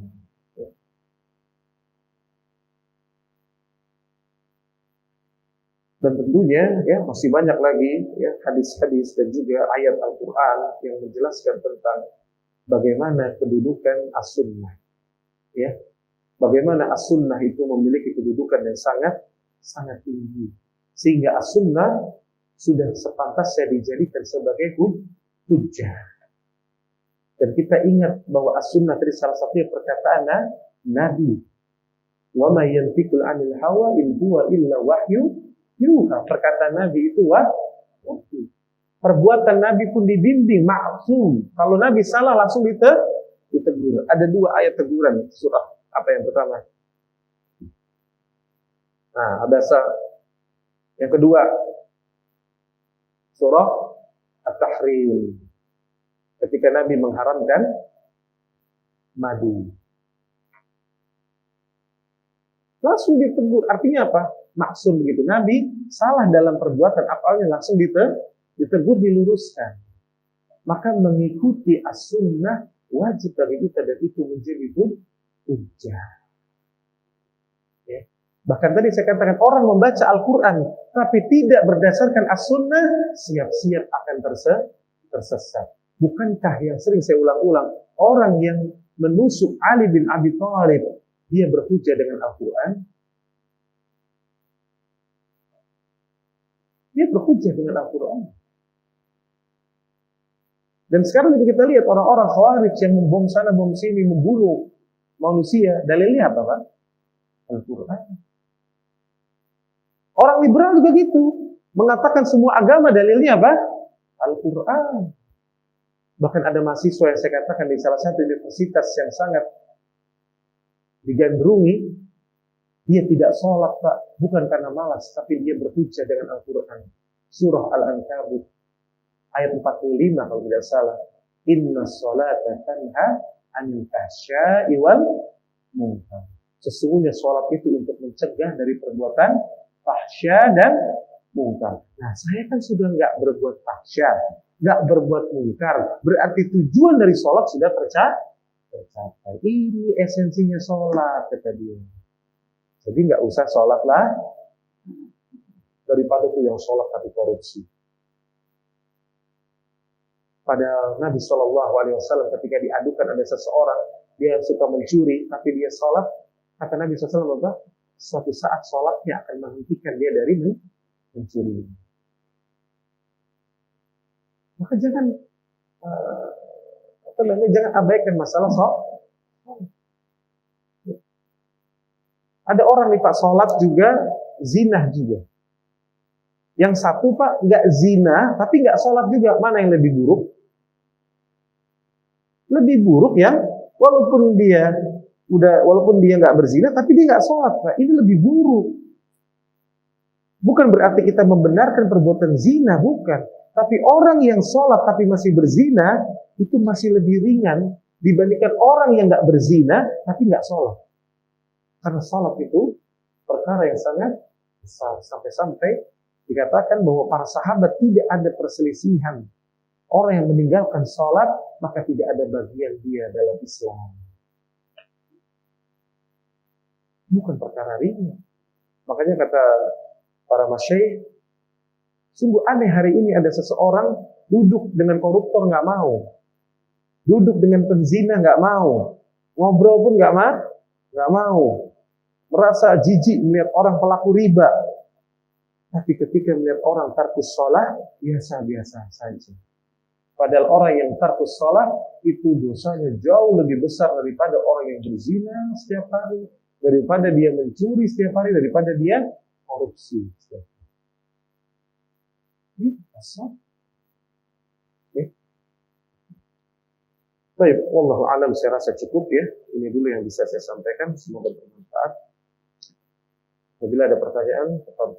Dan tentunya ya masih banyak lagi ya hadis-hadis dan juga ayat Al-Quran yang menjelaskan tentang bagaimana kedudukan As-Sunnah. Ya, bagaimana As-Sunnah itu memiliki kedudukan yang sangat tinggi, sehingga As-Sunnah sudah sepantasnya dijadikan sebagai hujjah. Dan kita ingat bahwa As-Sunnah tadi salah satunya perkataan Nabi. Wa ma yantiqu 'anil hawa in huwa illa wahyu yuha. Perkataan Nabi itu wahyu. Perbuatan Nabi pun dibimbing maksum. Kalau Nabi salah langsung ditegur. Ada 2 ayat teguran surah. Apa yang pertama? Nah, bahasa yang kedua surah At-Tahrim. Ketika Nabi mengharamkan madu. Langsung ditegur. Artinya apa? Maksum begitu. Nabi salah dalam perbuatan apalnya langsung ditegur, diluruskan. Maka mengikuti As-Sunnah wajib bagi kita dan itu menjadi hujjah. Ya. Bahkan tadi saya katakan orang membaca Al-Quran tapi tidak berdasarkan As-Sunnah siap-siap akan tersesat. Bukankah yang sering saya ulang-ulang, orang yang menusuk Ali bin Abi Thalib, dia berhujjah dengan Al-Quran? Dia berhujjah dengan Al-Quran. Dan sekarang juga kita lihat orang-orang Khawarij yang membom sana, bom sini, membunuh manusia. Dalilnya apa, Pak? Al-Quran. Orang liberal juga gitu. Mengatakan semua agama dalilnya apa? Al-Quran. Bahkan ada mahasiswa yang saya katakan di salah satu universitas yang sangat digandrungi, dia tidak sholat Pak, bukan karena malas, tapi dia berhujjah dengan Al-Quran. Surah Al-Ankabut, ayat 45 kalau tidak salah. Inna sholata tanha anil fahsya'i wal munkar. Sesungguhnya sholat itu untuk mencegah dari perbuatan fahsya dan munkar. Nah, saya kan sudah nggak berbuat fahsya, nggak berbuat munkar, berarti tujuan dari sholat sudah tercapai. Ini esensinya sholat, kata dia. Jadi nggak usah sholat lah, daripada tuh yang sholat tapi korupsi. Pada Nabi SAW ketika diadukan ada seseorang dia suka mencuri tapi dia sholat, kata Nabi SAW apa? Suatu saat sholatnya akan menghentikan dia dari mencuri. Maka jangan jangan abaikan masalah sholat. Ada orang nih Pak sholat juga, zina juga. Yang satu Pak nggak zina tapi nggak sholat juga, mana yang lebih buruk? Lebih buruk ya, walaupun dia nggak berzina tapi dia nggak sholat Pak. Ini lebih buruk. Bukan berarti kita membenarkan perbuatan zina, bukan. Tapi orang yang sholat tapi masih berzina, itu masih lebih ringan dibandingkan orang yang nggak berzina tapi nggak sholat. Karena sholat itu perkara yang sangat besar. Sampai-sampai dikatakan bahwa para sahabat tidak ada perselisihan. Orang yang meninggalkan sholat, maka tidak ada bagian dia dalam Islam. Bukan perkara ringan. Makanya kata para masyaikh, sungguh aneh hari ini ada seseorang duduk dengan koruptor nggak mau, duduk dengan penzina nggak mau, ngobrol pun nggak mau, merasa jijik melihat orang pelaku riba, tapi ketika melihat orang tarkus sholat biasa-biasa saja. Padahal orang yang tarkus sholat itu dosanya jauh lebih besar daripada orang yang berzina setiap hari, daripada dia mencuri setiap hari, daripada dia korupsi setiap hari. Ini asal. Baik, wallahu a'lam, saya rasa cukup ya. Ini dulu yang bisa saya sampaikan, semoga bermanfaat. Apabila ada pertanyaan, tetap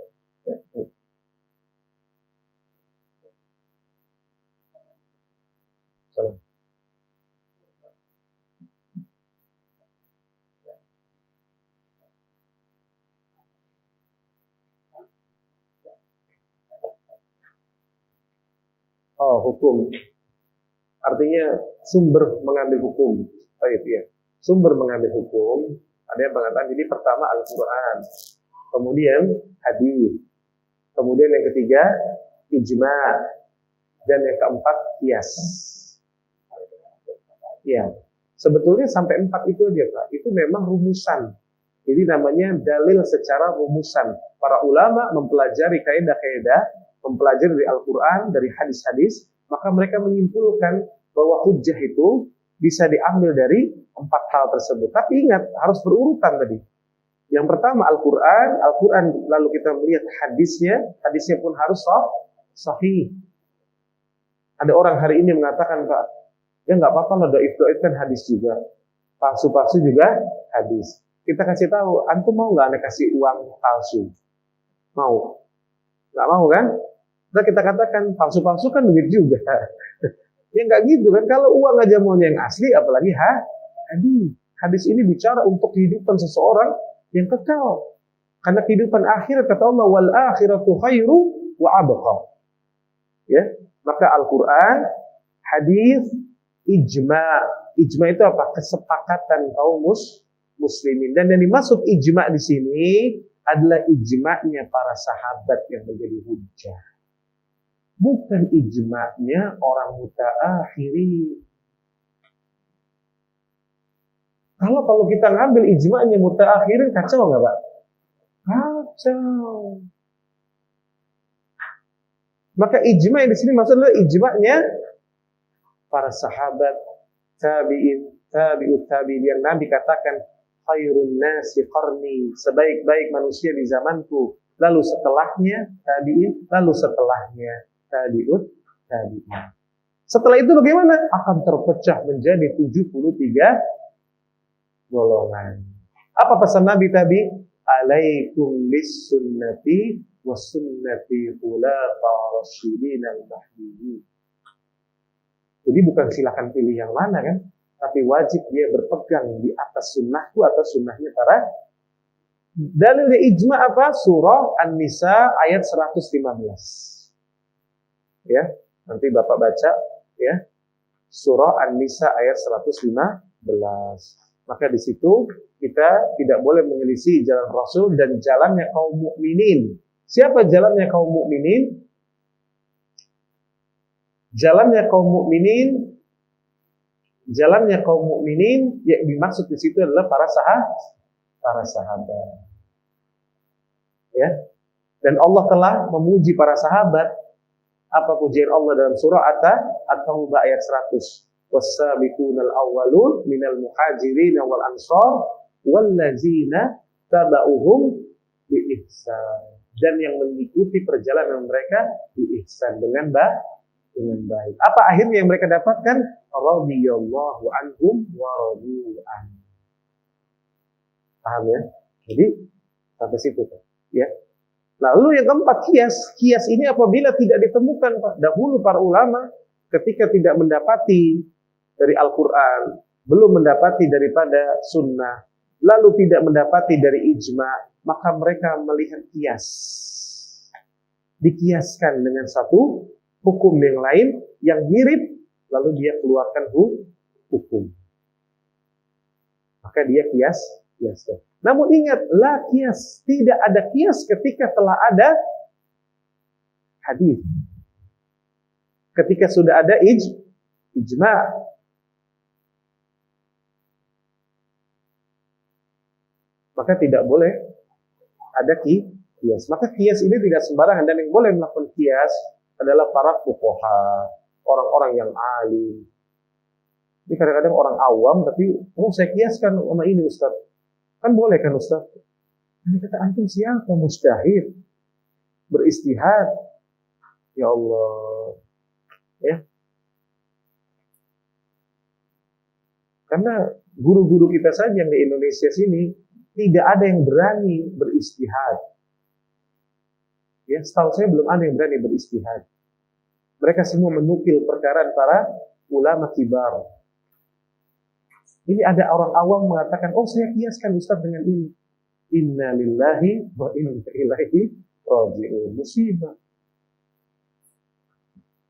ya. Salam. Oh, hukum. Artinya sumber mengambil hukum. Baik ya. Sumber mengambil hukum, ada yang mengatakan jadi pertama Al-Qur'an, kemudian hadis, kemudian yang ketiga ijma, dan yang keempat qiyas. Ya. Sebetulnya sampai 4 itu aja, Pak. Itu memang rumusan. Jadi namanya dalil secara rumusan. Para ulama mempelajari kaidah-kaidah, mempelajari dari Al-Qur'an, dari hadis-hadis, maka mereka menyimpulkan bahwa hujjah itu bisa diambil dari 4 hal tersebut. Tapi ingat, harus berurutan tadi. Yang pertama Al-Quran, lalu kita melihat hadisnya pun harus sahih. Ada orang hari ini mengatakan, Pak, ya nggak apa-apa lah, doif kan hadis juga, palsu-palsu juga hadis. Kita kasih tahu, antum mau nggak Anda kasih uang palsu? Mau? Nggak mau kan? Nah kita katakan palsu-palsu kan duit juga. Ya nggak gitu kan? Kalau uang aja maunya yang asli, apalagi hadis. Hadis ini bicara untuk kehidupan seseorang yang kekal. Karena kehidupan akhirat, kata Allah, wal akhiratu khairu wa abqa. Ya, maka Al-Quran, hadis, ijma. Ijma itu apa? Kesepakatan kaum muslimin. Dan yang dimaksud ijma di sini adalah ijma'nya para sahabat yang menjadi hujjah. Bukan ijma'nya orang mutaakhirin. Kalau kita ngambil ijma'nya mutaakhirin, kacau nggak, Pak? Kacau. Maka ijma' di sini maksudnya ijma'nya para sahabat, tabi'in, tabi'ut tabi'in, yang Nabi katakan khairun nasi qarni, sebaik-baik manusia di zamanku, lalu setelahnya tabi'in, lalu setelahnya tabi'ut tabi'in. Setelah itu bagaimana? Akan terpecah menjadi 73 golongan. Apa pesan Nabi tadi? Alaikum bis sunnati wa sunnati khulafa rasyidin al-mahdiyyin. Jadi bukan silakan pilih yang mana kan, tapi wajib dia berpegang di atas sunnahku atau sunnahnya para. Dalilnya ijma apa? Surah An-Nisa ayat 115. Ya, nanti Bapak baca ya. Surah An-Nisa ayat 115. Maka di situ kita tidak boleh menyelisih jalan Rasul dan jalannya kaum mukminin. Siapa jalannya kaum mukminin? Jalannya kaum mukminin yang dimaksud di situ adalah para sahabat. Ya. Dan Allah telah memuji para sahabat. Apa pujian Allah dalam surah At-Taubah ayat 100? Was-sabiqunal awwalun minal muhajirin wal ansar wallazina tabauhum bi ihsan. Dan yang mengikuti perjalanan mereka bi ihsan dengan baik. Apa akhirnya yang mereka dapatkan? Radhiyallahu anhum wa radu an. Paham ya? Jadi sampai situ Pak. Ya. Lalu yang keempat qiyas. Qiyas ini apabila tidak ditemukan Pak. Dahulu para ulama ketika tidak mendapati dari Al-Quran, belum mendapati daripada sunnah, lalu tidak mendapati dari ijma', maka mereka melihat qiyas. Dikiaskan dengan satu hukum yang lain, yang mirip, lalu dia keluarkan hukum. Maka dia qiyas. Namun ingat, la qiyas. Tidak ada qiyas ketika telah ada hadis. Ketika sudah ada ijma'. Maka tidak boleh ada qiyas. Maka qiyas ini tidak sembarangan, dan yang boleh melakukan qiyas adalah para fuqaha, orang-orang yang alim. Ini kadang-kadang orang awam, tapi saya qiyaskan sama ini Ustaz. Kan boleh kan Ustaz? Ini kata antum siapa? Mujtahid, beristihad. Ya Allah. Ya. Karena guru-guru kita saja yang di Indonesia sini tidak ada yang berani beristihad. Ya, setahu saya belum ada yang berani beristihad. Mereka semua menukil perkataan para ulama kibar. Ini ada orang awam mengatakan, oh saya kiaskan Ustaz dengan ini. Inna lillahi wa inna ilaihi raji'un. Musibah.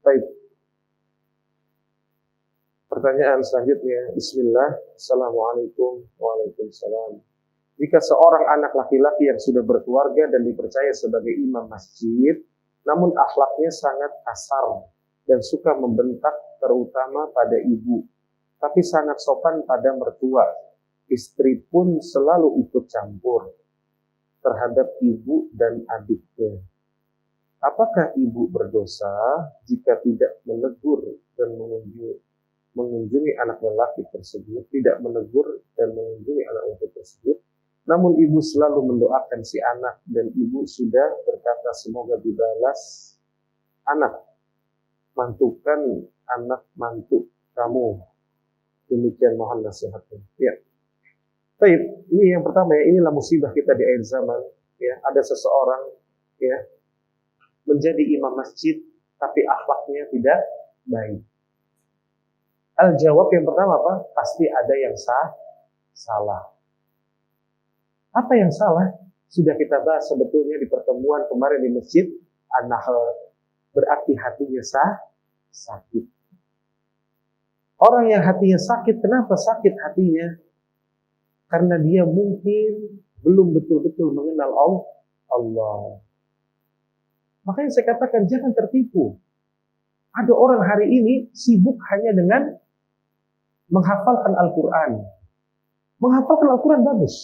Baik. Pertanyaan selanjutnya. Bismillah. Assalamualaikum. Waalaikumsalam. Jika seorang anak laki-laki yang sudah berkeluarga dan dipercaya sebagai imam masjid, namun akhlaknya sangat kasar dan suka membentak terutama pada ibu, tapi sangat sopan pada mertua, istri pun selalu ikut campur terhadap ibu dan adiknya. Apakah ibu berdosa jika tidak menegur dan mengunjungi anak lelaki tersebut, tidak menegur dan mengunjungi anak lelaki tersebut, namun ibu selalu mendoakan si anak dan ibu sudah berkata semoga dibalas anak, mantukan anak mantu kamu. Demikian mohon nasihatnya. Ya. Baik, ini yang pertama ya, inilah musibah kita di akhir zaman. Ya, ada seseorang ya menjadi imam masjid tapi akhlaknya tidak baik. Al-jawab yang pertama apa? Pasti ada yang salah. Apa yang salah? Sudah kita bahas sebetulnya di pertemuan kemarin di masjid An-Nahl. Berarti hatinya sakit. Orang yang hatinya sakit, kenapa sakit hatinya? Karena dia mungkin belum betul-betul mengenal Allah. Makanya saya katakan jangan tertipu. Ada orang hari ini sibuk hanya dengan menghafalkan Al-Quran. Menghafalkan Al-Quran bagus.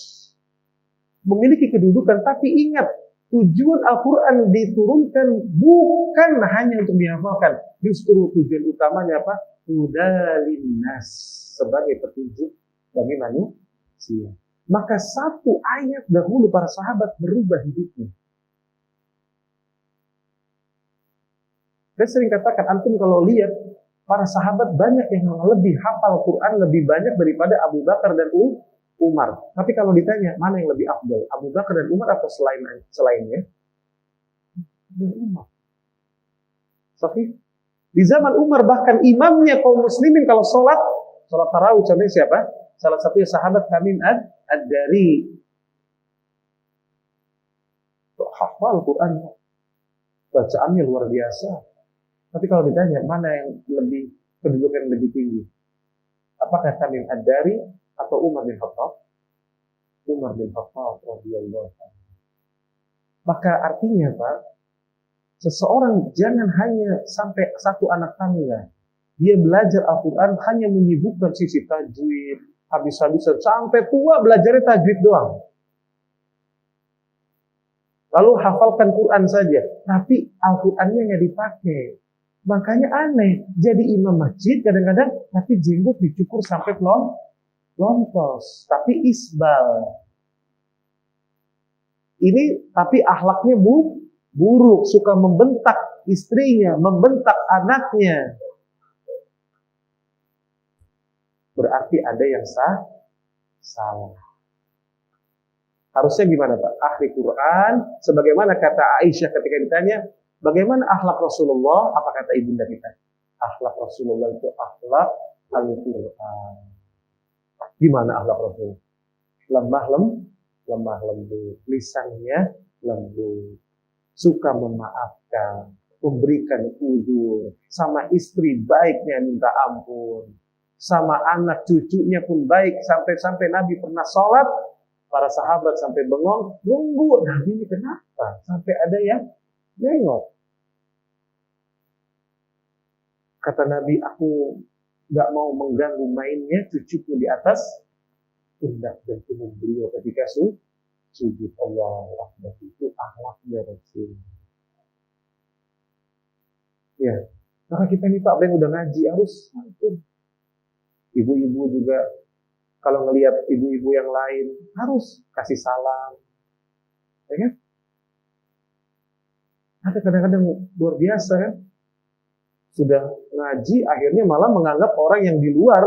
Memiliki kedudukan, tapi ingat, tujuan Al-Quran diturunkan bukan hanya untuk dihafalkan. Justru tujuan utamanya apa? Hudalinnas, sebagai petunjuk bagi manusia. Maka satu ayat dahulu para sahabat berubah hidupnya. Saya sering katakan, antum kalau lihat, para sahabat banyak yang lebih hafal Quran, lebih banyak daripada Abu Bakar dan Umar. Tapi kalau ditanya, mana yang lebih afdal? Abu Bakar dan Umar atau selainnya? Umar. Tapi di zaman Umar bahkan imamnya kaum muslimin kalau sholat tarawih contohnya siapa? Salah satunya sahabat Tamim ad-Dari. Hafal Quran. Bacaannya luar biasa. Tapi kalau ditanya, mana yang lebih kedudukan lebih tinggi? Apakah Tamim ad-Dari atau Umar bin Khattab? Umar bin Khattab radhiyallahu anhu. Maka artinya Pak, seseorang jangan hanya sampai satu anak tangga. Dia belajar Al-Quran hanya menyibukkan sisi tajwid, habis-habisan sampai tua belajarnya tajwid doang. Lalu hafalkan Quran saja, tapi Al-Qurannya nggak dipakai. Makanya aneh, jadi imam masjid kadang-kadang, tapi jenggot dicukur sampai lontos, tapi isbal. Ini tapi akhlaknya buruk, suka membentak istrinya, membentak anaknya. Berarti ada yang salah. Harusnya gimana Pak? Ahli Quran, sebagaimana kata Aisyah ketika ditanya, bagaimana akhlak Rasulullah? Apa kata ibunda kita? Akhlak Rasulullah itu akhlak Al-Quran. Gimana akhlak Rasul? Lemah lembut, lisannya lembut, suka memaafkan, memberikan uzur, sama istri baiknya minta ampun, sama anak cucunya pun baik, sampai Nabi pernah sholat, para sahabat sampai bengong, nunggu Nabi ini kenapa? Sampai ada yang nengok. Kata Nabi, aku gak mau mengganggu mainnya cucuku di atas pundak dan tubuh beliau ketika sujud. Allahu Akbar. Itu akhlaknya Rasul. Ya, maka kita ini Pak Ben udah ngaji harus santun. Ibu-ibu juga kalau ngelihat ibu-ibu yang lain harus kasih salam. Ya kan? Ada kadang-kadang luar biasa kan? Sudah ngaji akhirnya malah menganggap orang yang di luar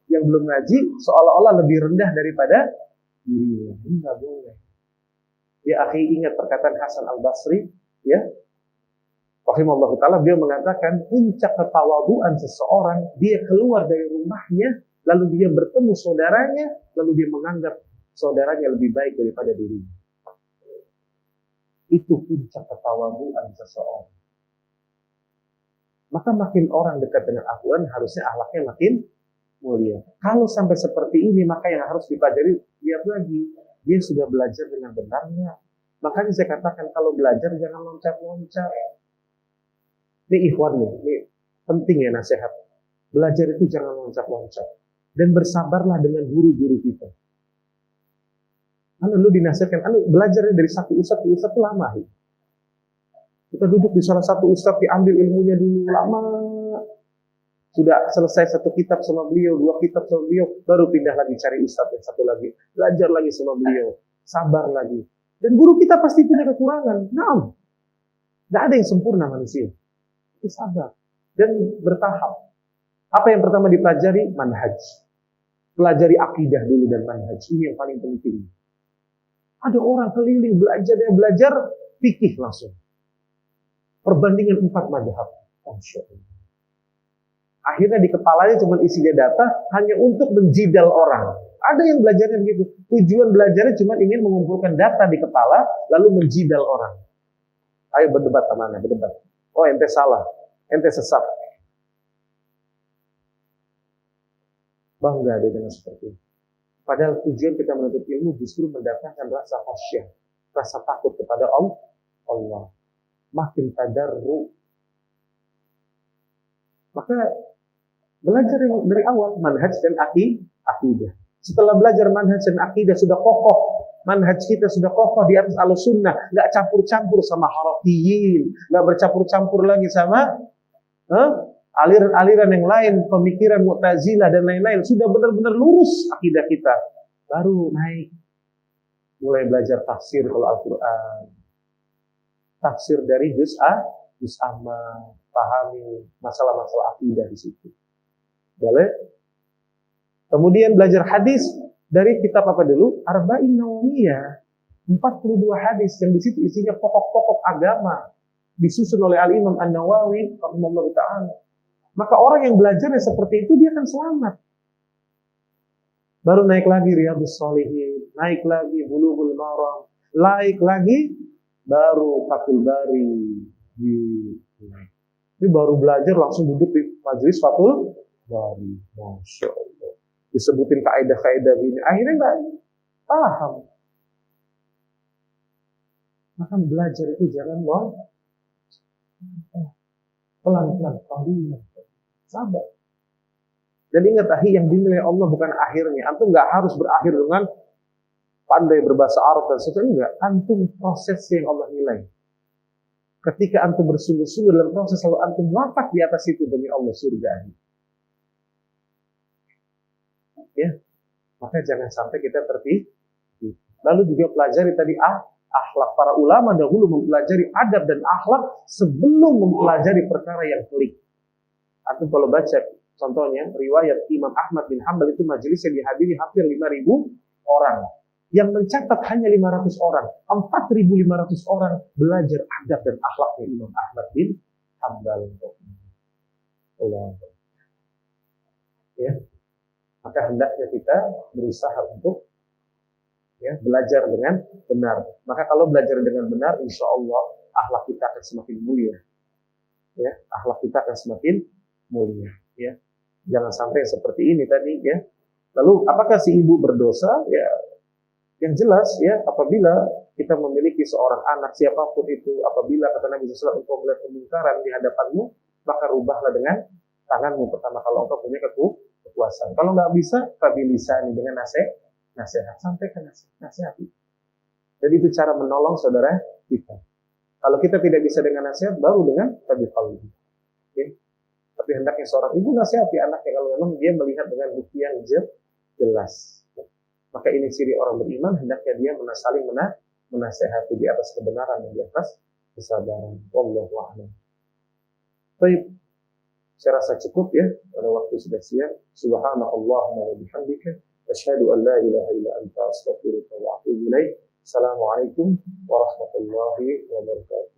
yang belum ngaji seolah-olah lebih rendah daripada dirinya. Ini nggak boleh. Ya akhi, ingat perkataan Hasan Al-Basri, ya, rahimahullah ta'ala, beliau mengatakan puncak ketawaduan seseorang, dia keluar dari rumahnya, lalu dia bertemu saudaranya, lalu dia menganggap saudaranya lebih baik daripada dirinya. Itu puncak ketawaduan seseorang. Maka makin orang dekat dengan Al-Quran, harusnya akhlaknya makin mulia. Kalau sampai seperti ini, maka yang harus dipelajari, lihat lagi, dia sudah belajar dengan benarnya. Makanya saya katakan, kalau belajar jangan loncat-loncat. Ini ikhwan nih, ini penting ya nasihat. Belajar itu jangan loncat-loncat. Dan bersabarlah dengan guru-guru kita. Lu dinasihatkan, belajar dari satu ustadz ke ustadz itu lama. Kita duduk di salah satu ustadz, diambil ilmunya dulu, lama. Sudah selesai satu kitab sama beliau, 2 kitab sama beliau, baru pindah lagi cari ustadz yang satu lagi. Belajar lagi sama beliau, sabar lagi. Dan guru kita pasti punya kekurangan. Nah, nggak ada yang sempurna manusia. Itu sabar. Dan bertahap. Apa yang pertama dipelajari? Manhaj. Pelajari akidah dulu dan manhaj. Ini yang paling penting. Ada orang keliling belajar fikih langsung. Perbandingan 4 mazhab. Akhirnya di kepalanya cuma isinya data hanya untuk menjidal orang. Ada yang belajarnya begitu. Tujuan belajarnya cuma ingin mengumpulkan data di kepala lalu menjidal orang. Ayo berdebat sama anda, berdebat. Oh ente salah, ente sesat. Bangga dia dengan seperti itu. Padahal tujuan kita menuntut ilmu justru mendatangkan rasa khasyah, rasa takut kepada Allah. Makin tadarru. Maka belajar dari awal manhaj dan akidah. Setelah belajar manhaj dan akidah sudah kokoh, manhaj kita sudah kokoh di atas al-sunnah, nggak campur-campur sama harafiyin, nggak bercampur-campur lagi sama aliran-aliran yang lain, pemikiran Mu'tazilah dan lain-lain. Sudah benar-benar lurus akidah kita, baru naik, mulai belajar tafsir kalau Al-Quran, tafsir dari juz amma, pahami masalah-masalah akidah di situ. Boleh. Kemudian belajar hadis dari kitab apa dulu? Arba'in Nawawiyah. 42 hadis yang di situ isinya pokok-pokok agama disusun oleh Al-Imam An-Nawawi rahimahullahu ta'ala. Maka orang yang belajarnya seperti itu dia akan selamat. Baru naik lagi Riyadhus Shalihin, naik lagi Bulughul Maram, naik lagi baru Fathul Bari. Ini baru belajar langsung duduk di majelis Fathul Bari. Masya Allah. Disebutin kaidah-kaidah gini. Akhirnya nggak paham. Maka belajar itu jangan pelan-pelan, pelan, sabar. Dan ingat yang dinilai Allah bukan akhirnya. Antum nggak harus berakhir dengan pandai berbahasa Arab dan sebagainya. Enggak. Antum proses yang Allah nilai. Ketika antum bersungguh-sungguh dalam proses, lalu antum wafat di atas itu demi Allah surga. Ya, maka jangan sampai kita tertipu. Lalu juga pelajari tadi akhlak. Para ulama dahulu mempelajari adab dan akhlak sebelum mempelajari perkara yang pelik. Antum kalau baca contohnya riwayat Imam Ahmad bin Hanbal itu majelis yang dihadiri hampir 5.000 orang. Yang mencatat hanya 500 orang. 4.500 orang belajar adab dan akhlaknya Imam Ahmad bin Hanbal. Allah. Ya. Maka hendaknya kita berusaha untuk belajar dengan benar. Maka kalau belajar dengan benar, insya Allah akhlak kita akan semakin mulia. Ya, akhlak kita akan semakin mulia. Ya, jangan sampai seperti ini tadi. Ya. Lalu apakah si ibu berdosa? Ya, yang jelas ya apabila kita memiliki seorang anak siapapun itu, apabila kata Nabi SAW engkau melihat kemungkaran di hadapanmu, maka rubahlah dengan tanganmu pertama kalau engkau punya kekuasaan. Kalau nggak bisa, fabilisani dengan nasihat, sampaikan nasihat. Jadi itu cara menolong saudara kita. Kalau kita tidak bisa dengan nasihat, baru dengan tabiqalbi. Okay? Tapi hendaknya seorang ibu nasihati anaknya kalau memang dia melihat dengan bukti yang jelas. Maka ini ciri orang beriman, hendaknya dia saling menasihati di atas kebenaran dan di atas kesabaran. Wallahu a'lam. Baik. Saya rasa cukup ya, karena waktu sudah siang. Subhanakallahumma wa bihamdika asyhadu an la ilaha illa anta astaghfiruka wa atubu ilaik. Assalamualaikum warahmatullahi wabarakatuh.